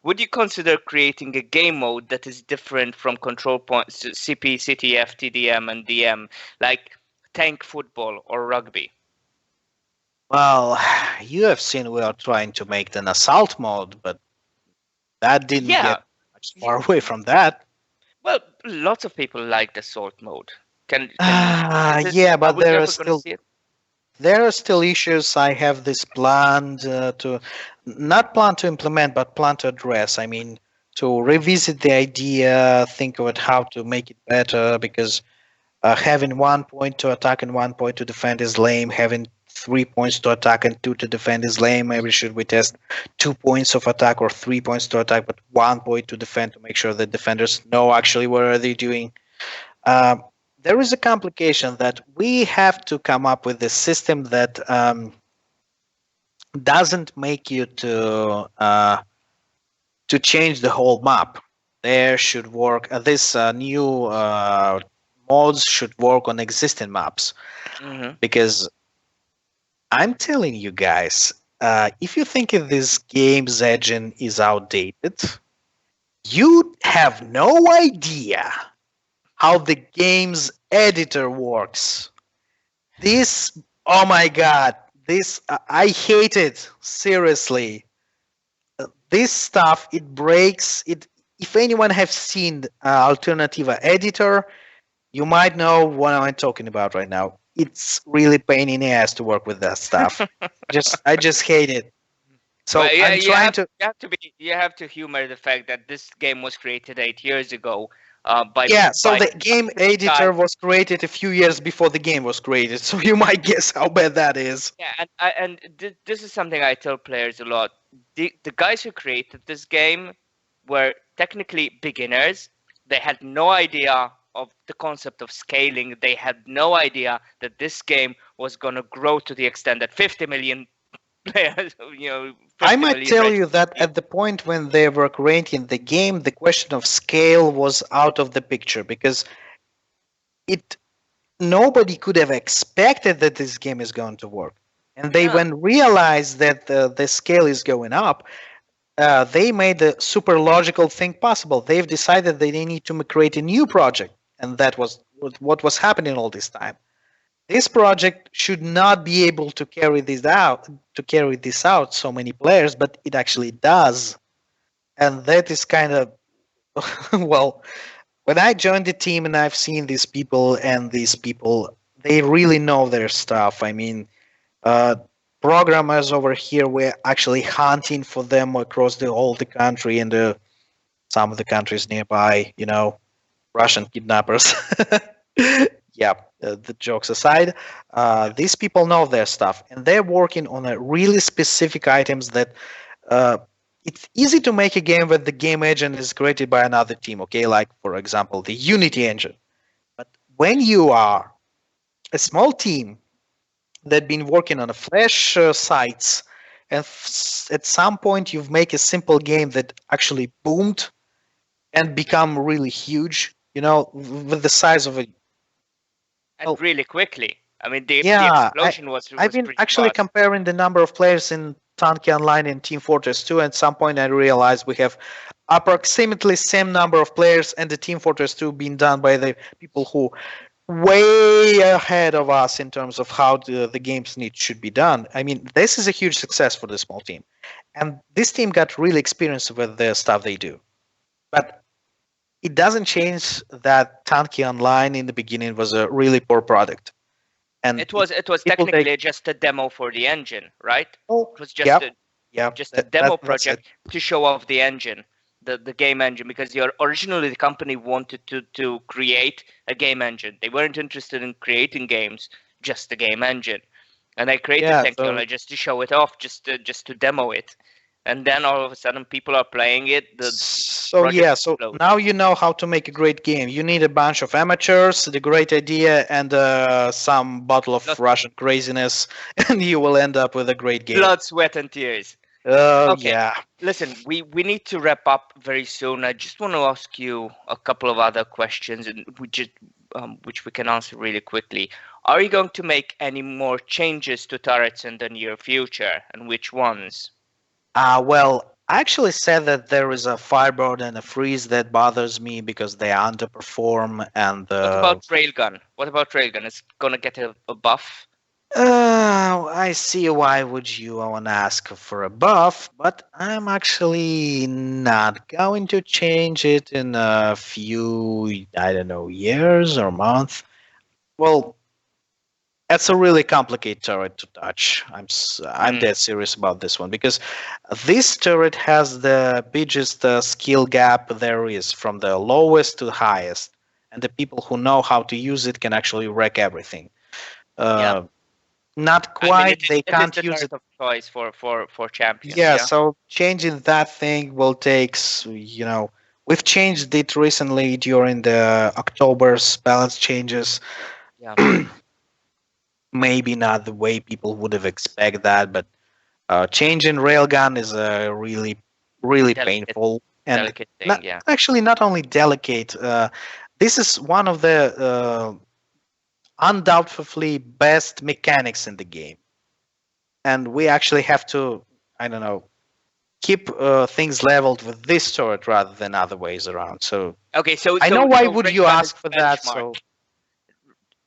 Would you consider creating a game mode that is different from control points, CP, CTF, TDM, and DM, like tank football or rugby? Well, you have seen we are trying to make an assault mode, but that didn't get much far away from that. Well, lots of people like the assault mode. Yeah, but there are still issues. I have this planned to not plan to implement, but plan to address. I mean, to revisit the idea, think about how to make it better, because having 1 point to attack and 1 point to defend is lame. Having 3 points to attack and 2 to defend is lame. Maybe should we test 2 points of attack or 3 points to attack, but 1 point to defend to make sure the defenders know actually what are they doing. There is a complication that we have to come up with a system that doesn't make you to change the whole map. There should work this new mods should work on existing maps. Mhm. Because I'm telling you guys, if you think this game's engine is outdated, you have no idea how the game's editor works. This, oh my god, this, I hate it, seriously. This stuff, it breaks it. If anyone have seen Alternativa editor, you might know what I'm talking about right now. It's really pain in the ass to work with that stuff. I just hate it. So Well, yeah, I'm trying to. you have to humor the fact that this game was created 8 years ago, Yeah, so by the game guy. editor was created a few years before the game was created, so you might guess how bad that is. Yeah, and this is something I tell players a lot. The guys who created this game were technically beginners. They had no idea of the concept of scaling. They had no idea that this game was going to grow to the extent that 50 million players, I 50 might million tell you registered that people. at the point when they were creating the game, the question of scale was out of the picture because it nobody could have expected that this game is going to work. And they, Yeah. when realized that the scale is going up, they made the super logical thing possible. They've decided that they need to create a new project, and that was what was happening all this time. This project should not be able to carry this out so many players, but it actually does, and that is kind of well. When I joined the team and I've seen these people, and these people, they really know their stuff. I mean, uh, programmers over here were actually hunting for them across all the country and some of the countries nearby. Russian kidnappers. Yeah, the jokes aside, these people know their stuff, and they're working on a really specific items that uh, it's easy to make a game where the game engine is created by another team. Okay, like for example, the Unity engine. But when you are a small team that been working on a Flash sites, and at some point you've make a simple game that actually boomed and become really huge. With the size of a And well, really quickly. I mean, the yeah, explosion I've was been pretty actually fast. comparing the number of players in Tanki Online and Team Fortress 2. At some point, I realized we have approximately same number of players, and the Team Fortress 2 being done by the people who way ahead of us in terms of how the game's need should be done. I mean, this is a huge success for the small team, and this team got really experienced with the stuff they do. But it doesn't change that Tanki Online in the beginning was a really poor product. And It was people take, technically just a demo for the engine, right? oh, It was just yep, a yep, just a demo that's it. project to show off the engine, the game engine, because originally the company wanted to create a game engine. They weren't interested in creating games, just the game engine, and they created Yeah, Tankion just to show it off, just to demo it, and then all of a sudden people are playing it. The project so explodes. now you know how to make a great game. You need a bunch of amateurs, the great idea, and some bottle of Blood, Russian craziness, and you will end up with a great game. blood, sweat, and tears. Oh Okay. yeah. Listen, we need to wrap up very soon. I just want to ask you a couple of other questions, and which we can answer really quickly. Are you going to make any more changes to turrets in the near future, and which ones? Well, I actually said that there is a Firebird and a Freeze that bothers me because they underperform, and What about Railgun? What about Railgun? It's gonna get a buff. I see why would you want to ask for a buff, but I'm actually not going to change it in a few, I don't know, years or months. Well, that's a really complicated turret to touch. I'm dead serious about this one because this turret has the biggest skill gap there is from the lowest to the highest, and the people who know how to use it can actually wreck everything. Yeah. Not I mean, quite. They it is can't the use turret it. of choice for champions. Yeah, Yeah. so changing that thing will take, we've changed it recently during the October's balance changes. Yeah. Maybe not the way people would have expected that, but changing railgun is really, really Delicate, painful and delicate thing. not Yeah. actually not only delicate. this is one of the undoubtedly best mechanics in the game, and we actually have to, I don't know, keep things leveled with this turret rather than other ways around. So Okay, so I know why would ray you gun ask is for the that. benchmark.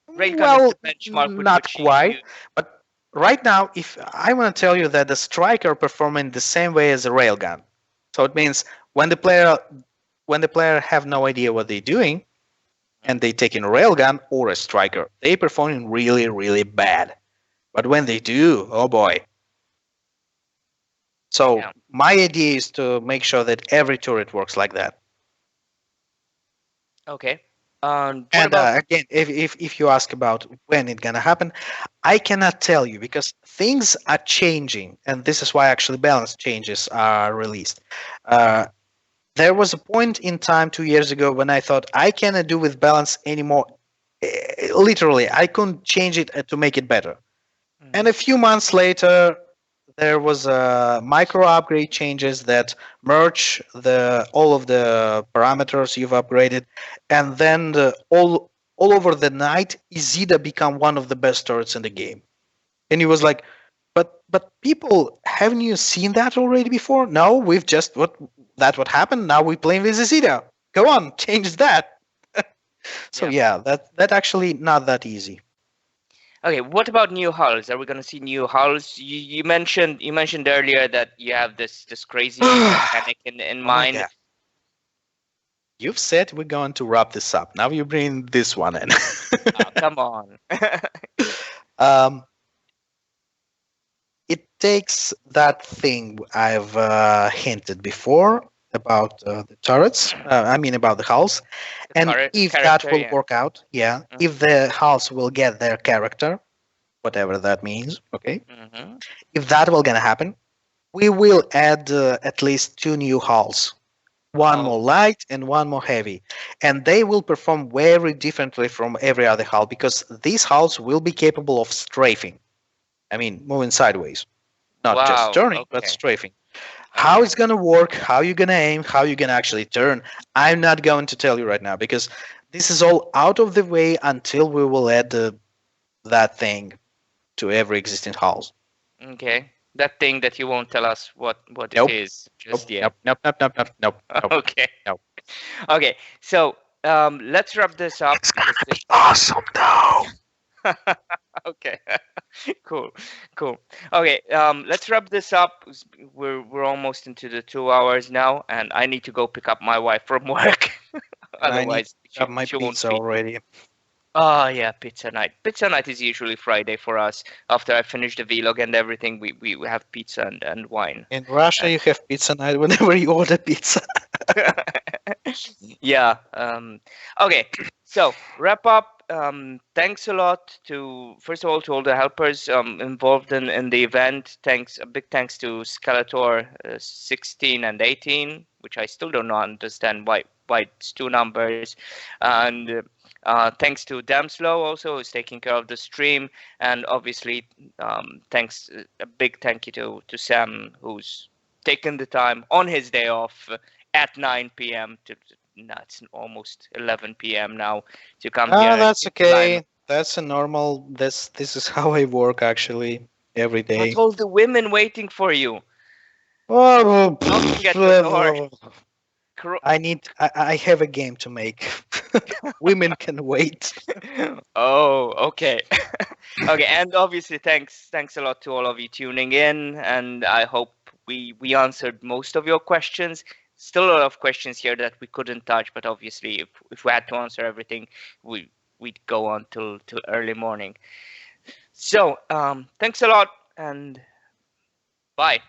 So Ray gun well, is the benchmark with not which quite, but right now, if I want to tell you that the striker performing the same way as a railgun, so it means when the player have no idea what they're doing, and they take in a railgun or a striker, they performing really, really bad. But when they do, oh boy. So Yeah. my idea is to make sure that every turret works like that. Okay. What And about again, if you ask about when it's gonna happen, I cannot tell you because things are changing, and this is why actually balance changes are released. Uh, there was a point in time 2 years ago when I thought I cannot do with balance anymore. Literally, I couldn't change it to make it better. And a few months later, there was a micro upgrade changes that merge all of the parameters you've upgraded, and then all over the night, Izida become one of the best turrets in the game. And he was like, but people, haven't you seen that already before? No, we've just what happened. Now we playing with Izida. Go on, change that. So yeah, that actually not that easy. Okay, what about new hulls? Are we going to see new hulls? You mentioned earlier that you have this crazy mechanic in mind. God. You've said we're going to wrap this up. Now you bring this one in. Oh, come on. It takes that thing I've hinted before about the turrets. I mean about the hulls, and if that will work out, if the hulls will get their character, whatever that means, okay. If that will gonna happen, we will add at least 2 new hulls, one more light and one more heavy, and they will perform very differently from every other hull because these hulls will be capable of strafing. I mean, moving sideways, not just turning, but strafing. How it's gonna work, how you're gonna aim, how you're gonna actually turn, I'm not going to tell you right now because this is all out of the way until we will add that thing to every existing hulls. Okay, that thing that you won't tell us what Nope. it is just yet. Nope. Okay. Nope. Okay, so let's wrap this up. It's gonna be awesome though. Okay. Cool. Okay, let's wrap this up. We're almost into the 2 hours now, and I need to go pick up my wife from work. Otherwise, I need my she won't pizza feed me. already. Oh yeah, pizza night. Pizza night is usually Friday for us. After I finish the vlog and everything, we have pizza and wine. In Russia, you have pizza night whenever you order pizza. Yeah. Okay. So wrap up. Thanks a lot first of all to all the helpers involved in the event. A big thanks to Skeletor 16 and 18, which I still don't understand why it's 2 numbers, and thanks to Damslow also, who's taking care of the stream, and obviously thanks a big thank you to Sam, who's taken the time on his day off at 9 p.m. It's almost 11 p.m. now to come here. Oh, that's okay. That's a normal. This is how I work actually every day. But all the women waiting for you. Oh, Knocking at your door. I have a game to make. Women can wait. Oh, okay. Okay, and obviously thanks a lot to all of you tuning in, and I hope we answered most of your questions. Still a lot of questions here that we couldn't touch, but obviously if we had to answer everything, we'd go on till early morning. So thanks a lot, and bye.